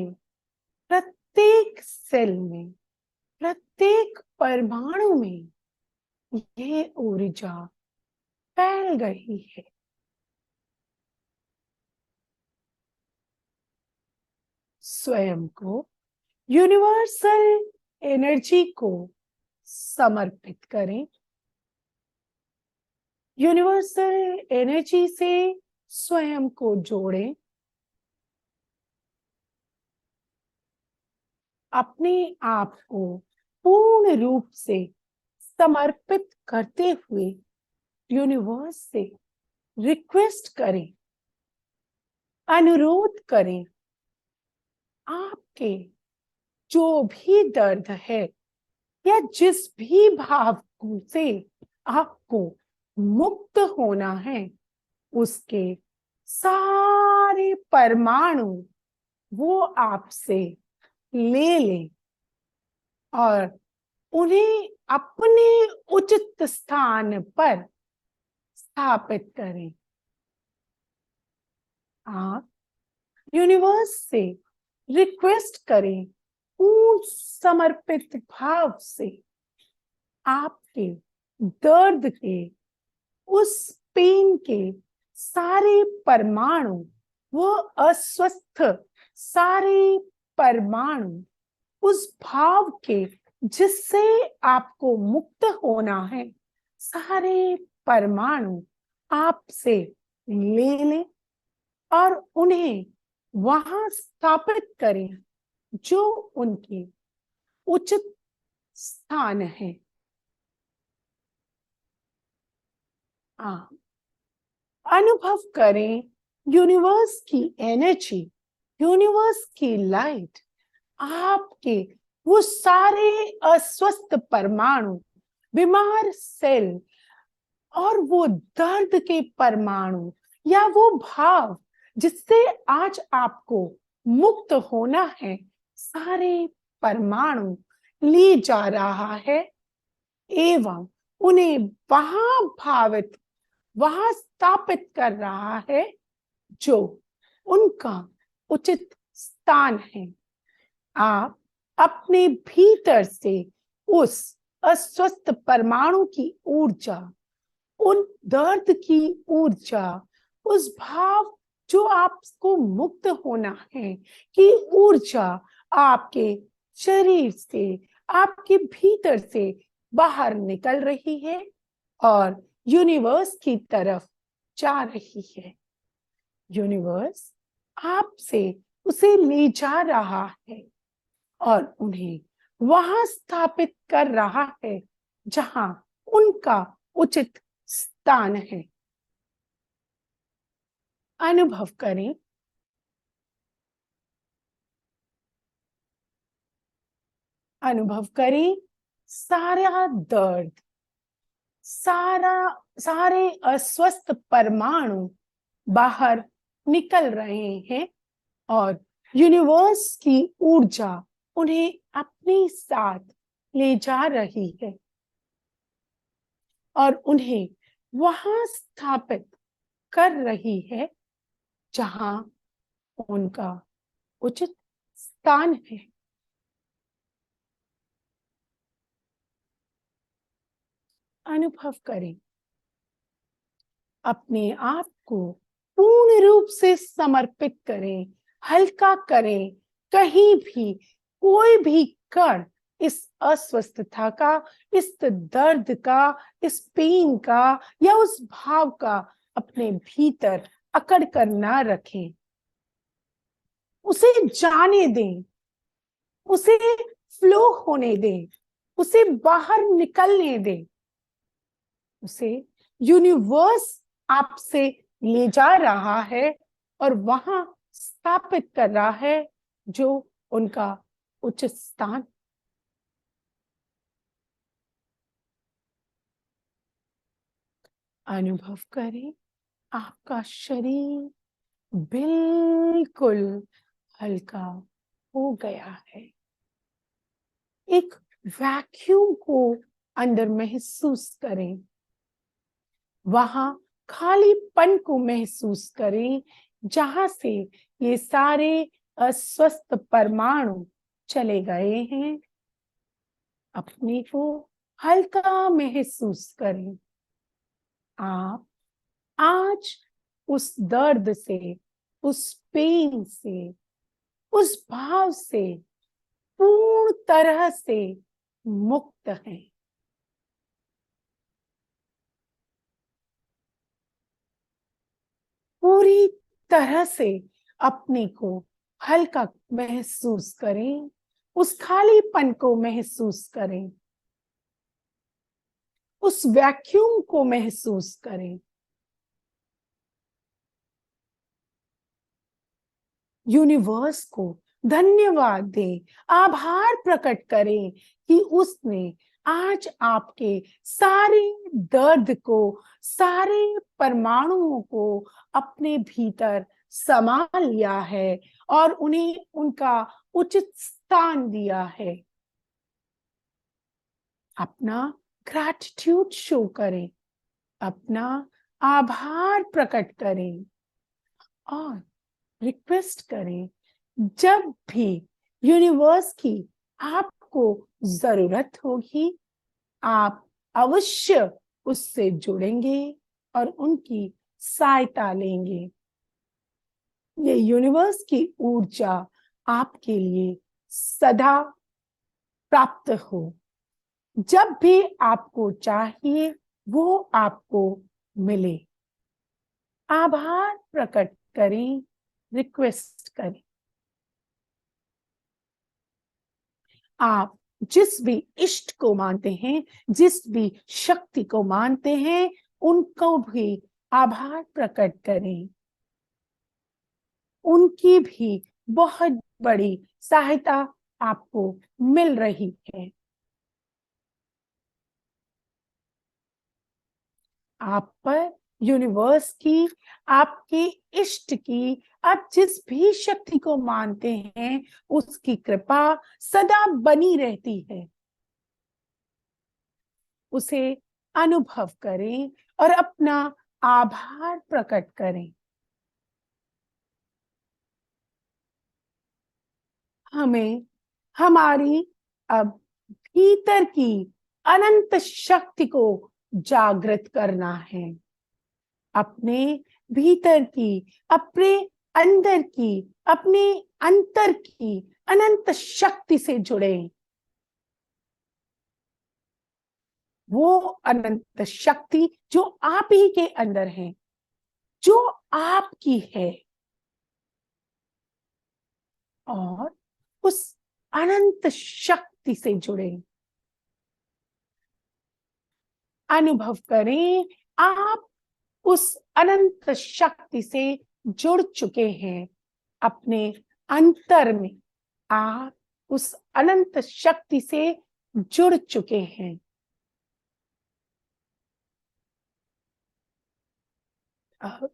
प्रत्येक सेल में, प्रत्येक परमाणु में ये ऊर्जा फैल गई है। स्वयं को यूनिवर्सल एनर्जी को समर्पित करें। यूनिवर्सल एनर्जी से स्वयं को जोड़ें। अपने आप को पूर्ण रूप से समर्पित करते हुए यूनिवर्स से रिक्वेस्ट करें, अनुरोध करें, आपके जो भी दर्द है या जिस भी भाव से आपको मुक्त होना है, उसके सारे परमाणु वो आपसे ले लें और उन्हें अपने उचित स्थान पर स्थापित करें। आप यूनिवर्स से रिक्वेस्ट करें, पूर्ण समर्पित भाव से आपके दर्द के, उस पेन के सारे परमाणु, वो अस्वस्थ सारे परमाणु, उस भाव के जिससे आपको मुक्त होना है, सारे परमाणु आपसे ले लें और उन्हें वहां स्थापित करें जो उनके उचित स्थान है। आप अनुभव करें यूनिवर्स की एनर्जी, यूनिवर्स की लाइट आपके वो सारे अस्वस्थ परमाणु, बीमार सेल और वो दर्द के परमाणु या वो भाव जिससे आज आपको मुक्त होना है, सारे परमाणु ले जा रहा है एवं उन्हें वहां स्थापित कर रहा है जो उनका उचित स्थान है। आप अपने भीतर से उस अस्वस्थ परमाणु की ऊर्जा, उन दर्द की ऊर्जा, उस भाव जो आपको मुक्त होना है कि ऊर्जा आपके शरीर से, आपके भीतर से बाहर निकल रही है और यूनिवर्स की तरफ जा रही है। यूनिवर्स आपसे उसे ले जा रहा है और उन्हें वहां स्थापित कर रहा है जहां उनका उचित स्थान है। अनुभव करें सारा दर्द, सारे अस्वस्थ परमाणु बाहर निकल रहे हैं और यूनिवर्स की ऊर्जा उन्हें अपने साथ ले जा रही है और उन्हें वहां स्थापित कर रही है जहां उनका उचित स्थान है। अनुभव करें, अपने आप को पूर्ण रूप से समर्पित करें, हल्का करें। कहीं भी कोई भी कण इस अस्वस्थता का, इस दर्द का, इस पेन का या उस भाव का अपने भीतर अकड़ कर ना रखें। उसे जाने दें, उसे फ्लो होने दें, उसे बाहर निकलने दें। उसे यूनिवर्स आपसे ले जा रहा है और वहां स्थापित कर रहा है जो उनका उचित स्थान। अनुभव करें, आपका शरीर बिल्कुल हल्का हो गया है। एक वैक्यूम को अंदर महसूस करें, वहां खालीपन को महसूस करें, जहां से ये सारे अस्वस्थ परमाणु चले गए हैं। अपने को हल्का महसूस करें। आप आज उस दर्द से, उस पेन से, उस भाव से पूर्ण तरह से मुक्त हैं। पूरी तरह से अपने को हल्का महसूस करें, उस खालीपन को महसूस करें, उस वैक्यूम को महसूस करें। यूनिवर्स को धन्यवाद दें, आभार प्रकट करें कि उसने आज आपके सारे दर्द को, सारे परमाणुओं को अपने भीतर समा लिया है और उन्हें उनका उचित स्थान दिया है। अपना ग्रैटिट्यूड शो करें, अपना आभार प्रकट करें और रिक्वेस्ट करें, जब भी यूनिवर्स की आपको जरूरत होगी, आप अवश्य उससे जुड़ेंगे और उनकी सहायता लेंगे। ये यूनिवर्स की ऊर्जा आपके लिए सदा प्राप्त हो। जब भी आपको चाहिए वो आपको मिले। आभार प्रकट करें, रिक्वेस्ट करें। आप जिस भी इष्ट को मानते हैं, जिस भी शक्ति को मानते हैं, उनको भी आभार प्रकट करें। उनकी भी बहुत बड़ी सहायता आपको मिल रही है। आप पर यूनिवर्स की, आपके इष्ट की, आप जिस भी शक्ति को मानते हैं, उसकी कृपा सदा बनी रहती है। उसे अनुभव करें और अपना आभार प्रकट करें। हमें हमारी अब भीतर की अनंत शक्ति को जागृत करना है। अपने भीतर की, अपने अंदर की, अपने अंतर की अनंत शक्ति से जुड़े। वो अनंत शक्ति जो आप ही के अंदर है, जो आपकी है, और उस अनंत शक्ति से जुड़े। अनुभव करें, आप उस अनंत शक्ति से जुड़ चुके हैं। अपने अंतर में आप उस अनंत शक्ति से जुड़ चुके हैं। अब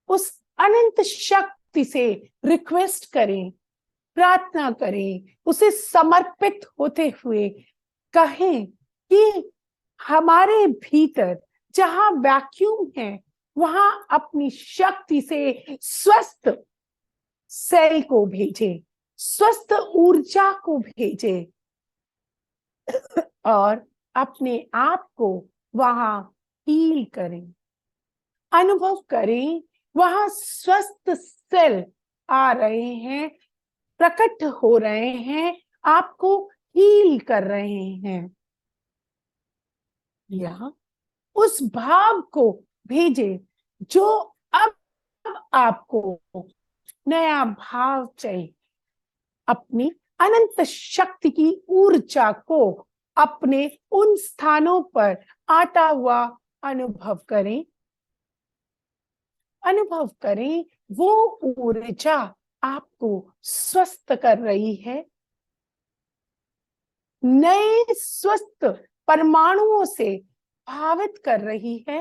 उस अनंत शक्ति से रिक्वेस्ट करें, प्रार्थना करें, उसे समर्पित होते हुए कहें कि हमारे भीतर जहां वैक्यूम है, वहां अपनी शक्ति से स्वस्थ सेल को भेजे, स्वस्थ ऊर्जा को भेजे और अपने आप को वहां हील करें। अनुभव करें वहां स्वस्थ सेल आ रहे हैं, प्रकट हो रहे हैं, आपको हील कर रहे हैं। या उस भाव को भेजे जो अब आपको नया भाव चाहिए। अपनी अनंत शक्ति की ऊर्जा को अपने उन स्थानों पर आता हुआ अनुभव करें। अनुभव करें वो ऊर्जा आपको स्वस्थ कर रही है, नए स्वस्थ परमाणुओं से भावित कर रही है,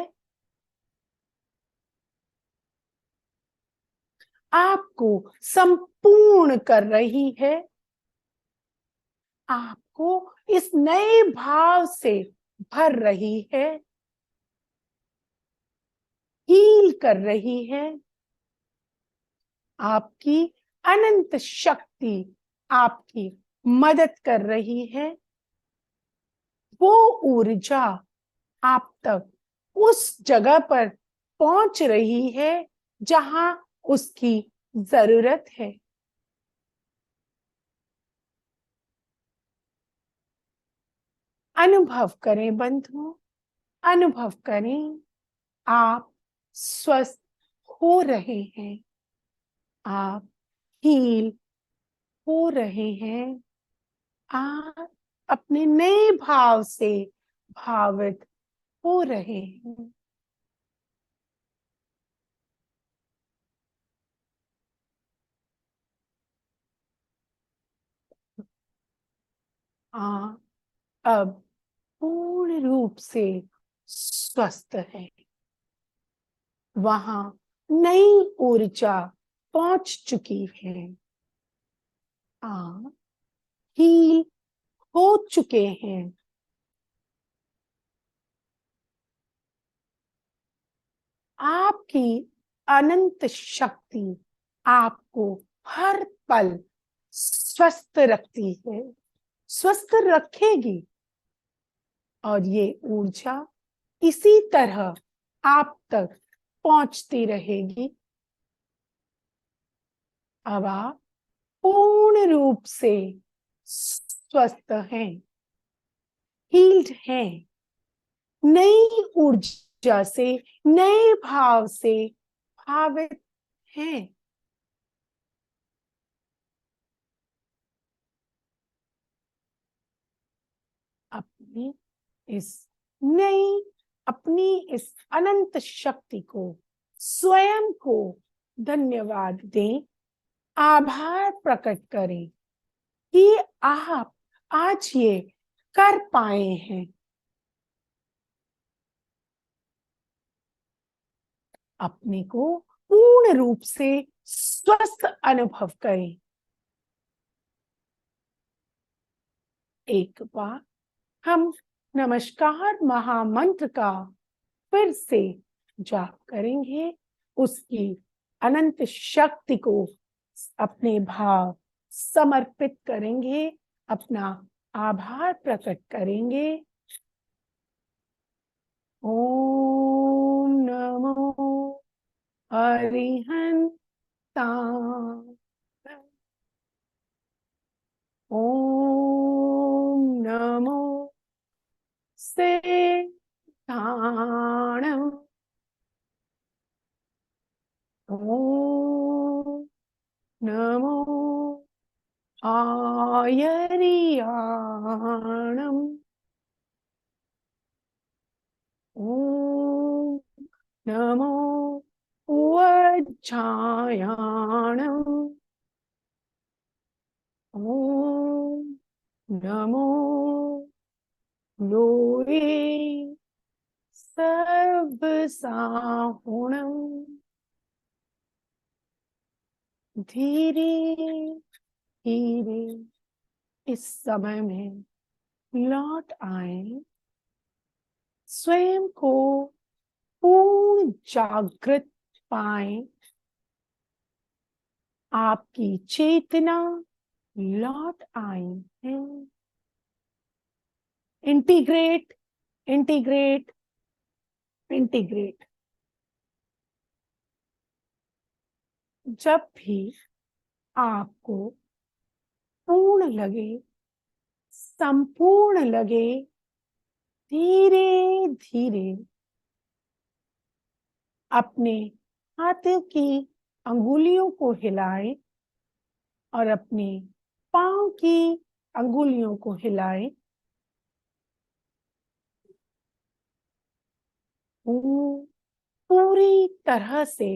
आपको संपूर्ण कर रही है, आपको इस नए भाव से भर रही है, हील कर रही है। आपकी अनंत शक्ति आपकी मदद कर रही है। वो ऊर्जा आप तक उस जगह पर पहुंच रही है जहां उसकी जरूरत है। अनुभव करें बंधुओं, अनुभव करें आप स्वस्थ हो रहे हैं, आप हील हो रहे हैं, आप अपने नए भाव से भावित हो रहे हैं। आप अब पूर्ण रूप से स्वस्थ है। वहां नई ऊर्जा पहुंच चुकी है। आप हील हो चुके हैं। आपकी अनंत शक्ति आपको हर पल स्वस्थ रखती है, स्वस्थ रखेगी। और ये ऊर्जा इसी तरह आप तक पहुंचती रहेगी। अब आप पूर्ण रूप से स्वस्थ हैं, हील्ड हैं, नई ऊर्जा से, नए भाव से भावित हैं। अपनी इस नई, अपनी इस अनंत शक्ति को, स्वयं को धन्यवाद दें, आभार प्रकट करें कि आप आज ये कर पाए हैं। अपने को पूर्ण रूप से स्वस्थ अनुभव करें। एक बार हम नमस्कार महामंत्र का फिर से जाप करेंगे, उसकी अनंत शक्ति को अपने भाव समर्पित करेंगे, अपना आभार प्रकट करेंगे। ओम नमो अरिहंताय, ओम नमो सिद्धाणं, ओम नमो आयर्याणं, ओम नमो वज्रायाणं, ओम नमो लोये सर्वसाहुणं। धीरे धीरे इस समय में लौट आए, स्वयं को पूर्ण जागृत पाएं। आपकी चेतना लौट आई है। Integrate, integrate, integrate. जब भी आपको पूर्ण लगे, संपूर्ण लगे, धीरे धीरे अपने हाथों की अंगुलियों को हिलाएं और अपने पांव की अंगुलियों को हिलाएं। पूरी तरह से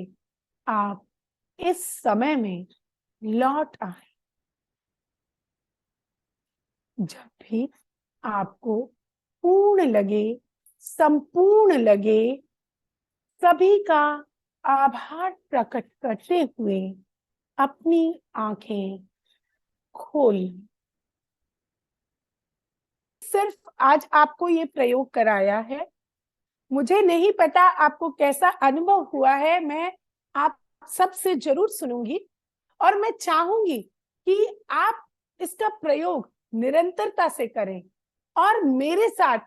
आप इस समय में लौट आए। जब भी आपको पूर्ण लगे, संपूर्ण लगे, सभी का आभार प्रकट करते हुए अपनी आंखें खोलें। सिर्फ आज आपको ये प्रयोग कराया है, मुझे नहीं पता आपको कैसा अनुभव हुआ है। मैं आप सबसे जरूर सुनूंगी और मैं चाहूंगी कि आप इसका प्रयोग निरंतरता से करें और मेरे साथ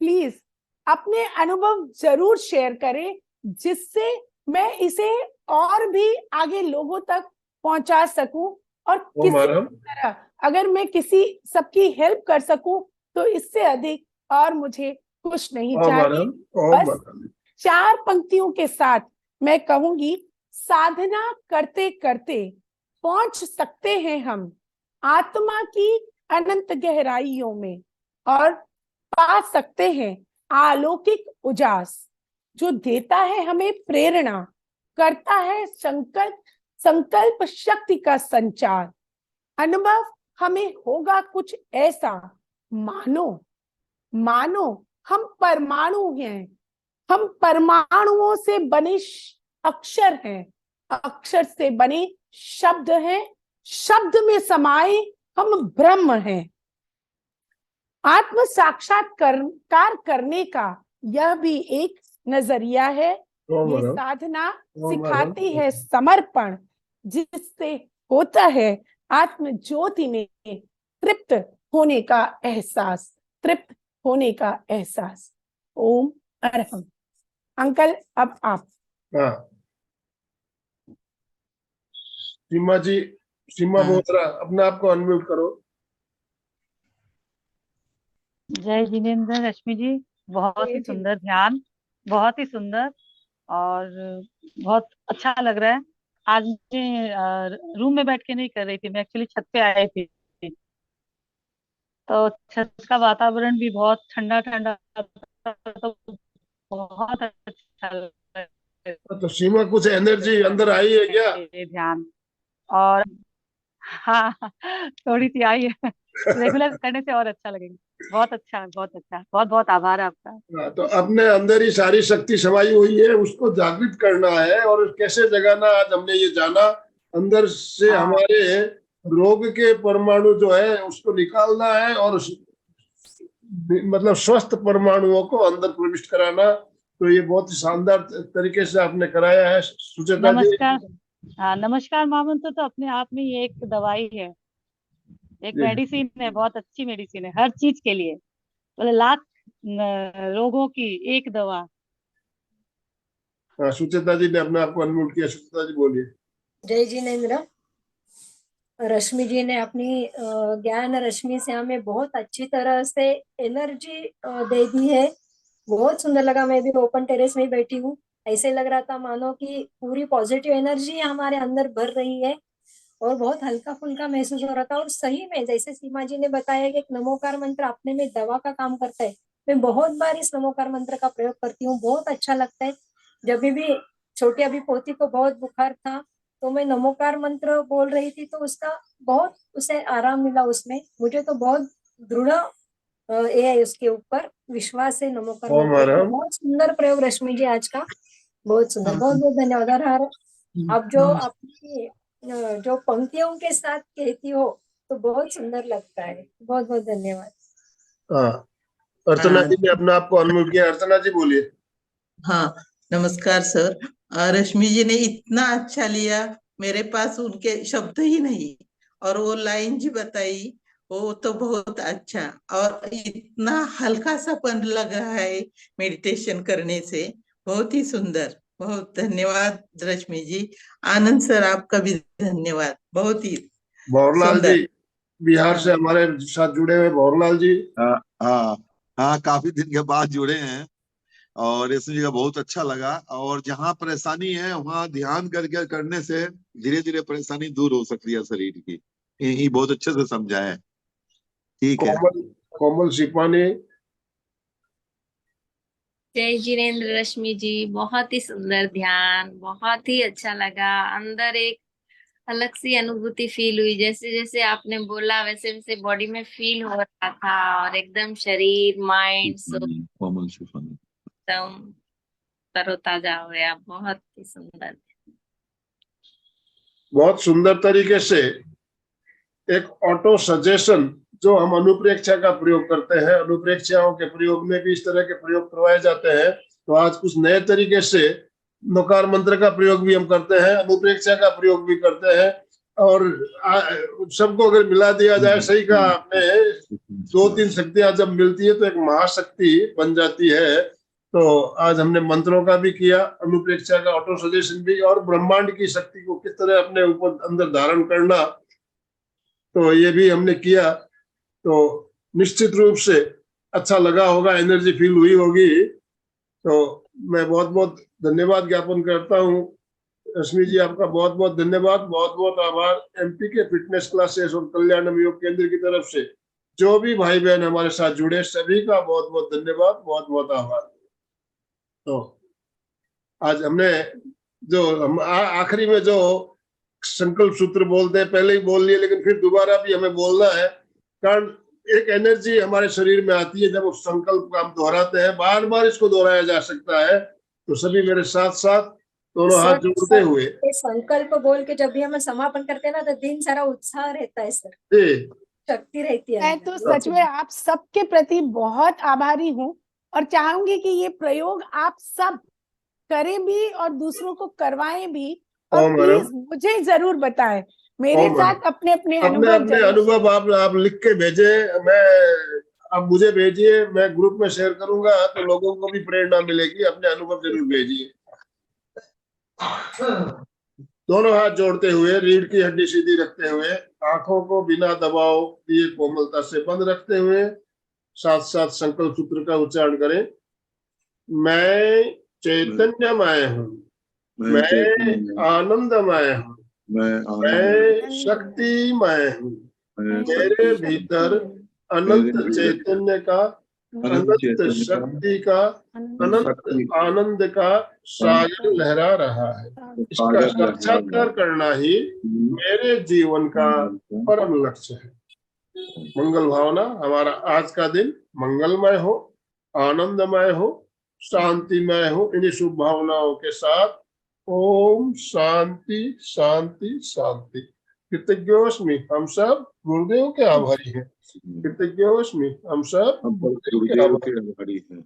प्लीज अपने अनुभव जरूर शेयर करें, जिससे मैं इसे और भी आगे लोगों तक पहुंचा सकूं और किसी तरह अगर मैं किसी सबकी हेल्प कर सकूं तो इससे अधिक और मुझे कुछ नहीं चाहिए। बस 4 पंक्तियों के साथ मैं कहूंगी, साधना करते करते पहुंच सकते हैं हम आत्मा की अनंत गहराइयों में और पा सकते हैं अलौकिक उजास, जो देता है हमें प्रेरणा, करता है संकल्प शक्ति का संचार। अनुभव हमें होगा कुछ ऐसा, मानो हम परमाणु हैं, हम परमाणुओं से बने अक्षर हैं, अक्षर से बने शब्द हैं, शब्द में समाये हम ब्रह्म हैं। आत्म साक्षात्कार करने का यह भी एक नजरिया है। ये साधना सिखाती है समर्पण, जिससे होता है आत्म ज्योति में तृप्त होने का एहसास, तृप्त होने का एहसास। ओम अरहम। अंकल अब आप।
हाँ, सीमा जी, सीमा बोत्रा, अपने आप को अनम्यूट करो।
जय जिनेंद्र रश्मि जी, बहुत ही सुंदर ध्यान, बहुत ही सुंदर और बहुत अच्छा लग रहा है। आज मैं रूम में बैठ के नहीं कर रही थी, मैं एक्चुअली छत पे आई थी, तो छत का वातावरण भी बहुत ठंडा ठंडा था, तो बहुत अच्छा लग रहा
तो सीमा कुछ एनर्जी अंदर आई है क्या?
है ध्यान। और हाँ, थोड़ी सी आई है, रेगुलर करने से और अच्छा लगेगा। बहुत अच्छा, बहुत अच्छा, बहुत बहुत आभार आपका।
हाँ, तो अपने अंदर ही सारी शक्ति समाई हुई है, उसको जागृत करना है। और कैसे जगाना, आज हमने ये जाना। अंदर से हमारे रोग के परमाणु जो है उसको निकालना है और मतलब स्वस्थ परमाणुओं को अंदर प्रविष्ट कराना। तो ये बहुत ही शानदार तरीके से आपने कराया है सुचेता जी।
नमस्कार। हाँ, नमस्कार महामंत्र तो अपने आप में ही एक दवाई है, एक मेडिसिन है, बहुत अच्छी मेडिसिन है हर चीज के लिए, मतलब लाख रोगों की एक दवा।
हाँ, सुचेता जी ने अपने आप को अनम्यूट किया। सुचेता जी बोलिए।
जय जिनेंद्र। रश्मि जी ने अपनी ज्ञान रश्मि से हमें बहुत अच्छी तरह से एनर्जी दे दी है। बहुत सुंदर लगा। मैं भी ओपन टेरेस में बैठी हूँ, ऐसे लग रहा था मानो कि पूरी पॉजिटिव एनर्जी हमारे अंदर भर रही है और बहुत हल्का फुल्का महसूस हो रहा था। और सही में जैसे सीमा जी ने बताया कि एक नमोकार मंत्र अपने में दवा का काम करता है, मैं बहुत बार इस नमोकार मंत्र का प्रयोग करती हूँ, बहुत अच्छा लगता है। जब भी छोटी अभी पोती को बहुत बुखार था तो मैं नमोकार मंत्र बोल रही थी, तो उसका बहुत उसे आराम मिला। उसमें मुझे तो बहुत दृढ़ ये है, उसके ऊपर विश्वास है नमोकार मंत्र। तो बहुत सुंदर प्रयोग रश्मि जी आज का, बहुत सुंदर, बहुत बहुत धन्यवाद। और अब जो अपनी जो पंक्तियों के साथ कहती हो तो बहुत सुंदर लगता है। बहुत बहुत धन्यवाद।
हाँ, अर्चना जी ने अपने आप को अनम्यूट किया। अर्चना जी बोलिए।
हाँ, नमस्कार सर। रश्मि जी ने इतना अच्छा लिया, मेरे पास उनके शब्द ही नहीं। और वो लाइन जी बताई, वो तो बहुत अच्छा, और इतना हल्का सापन लग रहा है मेडिटेशन करने से। बहुत ही सुंदर। बहुत धन्यवाद रश्मि जी। आनंद सर, आपका भी धन्यवाद। बहुत ही
भंवरलाल जी
सुंदर।
बिहार से
हाँ।
हमारे साथ जुड़े हुए भंवरलाल जी।
हाँ हाँ हाँ, काफी दिन के बाद जुड़े हैं और इस जगह बहुत अच्छा लगा। और जहाँ परेशानी है वहाँ ध्यान करके करने से धीरे धीरे परेशानी दूर हो सकती है शरीर की। ये बहुत अच्छे से समझा है। ठीक है।
कोमल कोमल सिपानी।
जय जिनेन्द्र रश्मि जी, बहुत ही सुंदर ध्यान, बहुत ही अच्छा लगा। अंदर एक अलग सी अनुभूति फील हुई, जैसे जैसे आपने बोला वैसे वैसे बॉडी में फील हो रहा था, और एकदम शरीर माइंड सब
कोमल शिफानी।
एकदम तरोताजा हो गया। बहुत ही सुंदर।
बहुत सुंदर तरीके से एक ऑटो सजेशन जो हम अनुप्रेक्षा का प्रयोग करते हैं, अनुप्रेक्षाओं के प्रयोग में भी इस तरह के प्रयोग करवाए जाते हैं। तो आज कुछ नए तरीके से नकार मंत्र का प्रयोग भी हम करते हैं, अनुप्रेक्षा का प्रयोग भी करते हैं। और सबको अगर मिला दिया जाए, सही कहा आपने, 2-3 शक्तियां जब मिलती है तो एक महाशक्ति बन जाती है। तो आज हमने मंत्रों का भी किया, अनुप्रेक्षा का, ऑटो सजेशन भी, और ब्रह्मांड की शक्ति को किस तरह अपने ऊपर अंदर धारण करना, तो ये भी हमने किया। तो निश्चित रूप से अच्छा लगा होगा, एनर्जी फील हुई होगी। तो मैं बहुत बहुत धन्यवाद ज्ञापन करता हूँ। रश्मि जी, आपका बहुत बहुत धन्यवाद, बहुत बहुत आभार। एमपी के फिटनेस क्लासेस और कल्याणम योग केंद्र की तरफ से जो भी भाई बहन हमारे साथ जुड़े, सभी का बहुत बहुत धन्यवाद, बहुत बहुत आभार। तो आज हमने जो हम आखिरी में जो संकल्प सूत्र बोलते हैं, पहले ही बोल लिए, लेकिन फिर दोबारा भी हमें बोलना है, कारण एक एनर्जी हमारे शरीर में आती है जब उस संकल्प को हम दोहराते हैं। बार बार इसको दोहराया जा सकता है। तो सभी मेरे साथ साथ दोनों हाथ जोड़ते हुए
ये संकल्प बोल के जब भी हम समापन करते हैं ना, तो दिन सारा उत्साह रहता है सर,
जी,
शक्ति रहती है
मैं
अंदर।
तो सच में आप सबके प्रति बहुत आभारी हूँ, और चाहूंगी कि ये प्रयोग आप सब करें भी और दूसरों को करवाएं भी। और
ओम
प्लीज
मैडम,
मुझे जरूर बताएं, मेरे
ओम
साथ अपने अपने
अपने
अनुभव
अपने
जरूर
अनुभव आप लिख के भेजे। मैं आप मुझे भेजिए, मैं ग्रुप में शेयर करूंगा, तो लोगों को भी प्रेरणा मिलेगी। अपने अनुभव जरूर भेजिए। दोनों हाथ जोड़ते हुए, रीढ़ की हड्डी सीधी रखते हुए, आंखों को बिना दबाव दिए कोमलता से बंद रखते हुए, साथ साथ संकल्प सूत्र का उच्चारण करें। मैं चैतन्यमय हूँ, मैं आनंदमय हूँ, मैं शक्तिमय हूँ, मेरे भीतर अनंत चैतन्य का, अनंत शक्ति का, अनंत आनंद का सागर लहरा रहा है। इसका साक्षात्कार करना ही मेरे जीवन का परम लक्ष्य है। मंगल भावना, हमारा आज का दिन मंगलमय हो, आनंदमय हो, शांतिमय हो। इन्हीं शुभ भावनाओं के साथ ओम शांति शांति शांति। कृतज्ञोस्मि, हम सब गुरुदेव के आभारी हैं। कृतज्ञोस्मि, हम सब गुरुदेव के आभारी हैं।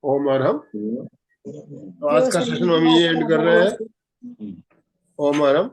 ओम अरहम। तो आज का सेशन हम ये एंड कर रहे हैं। ओम अरहम।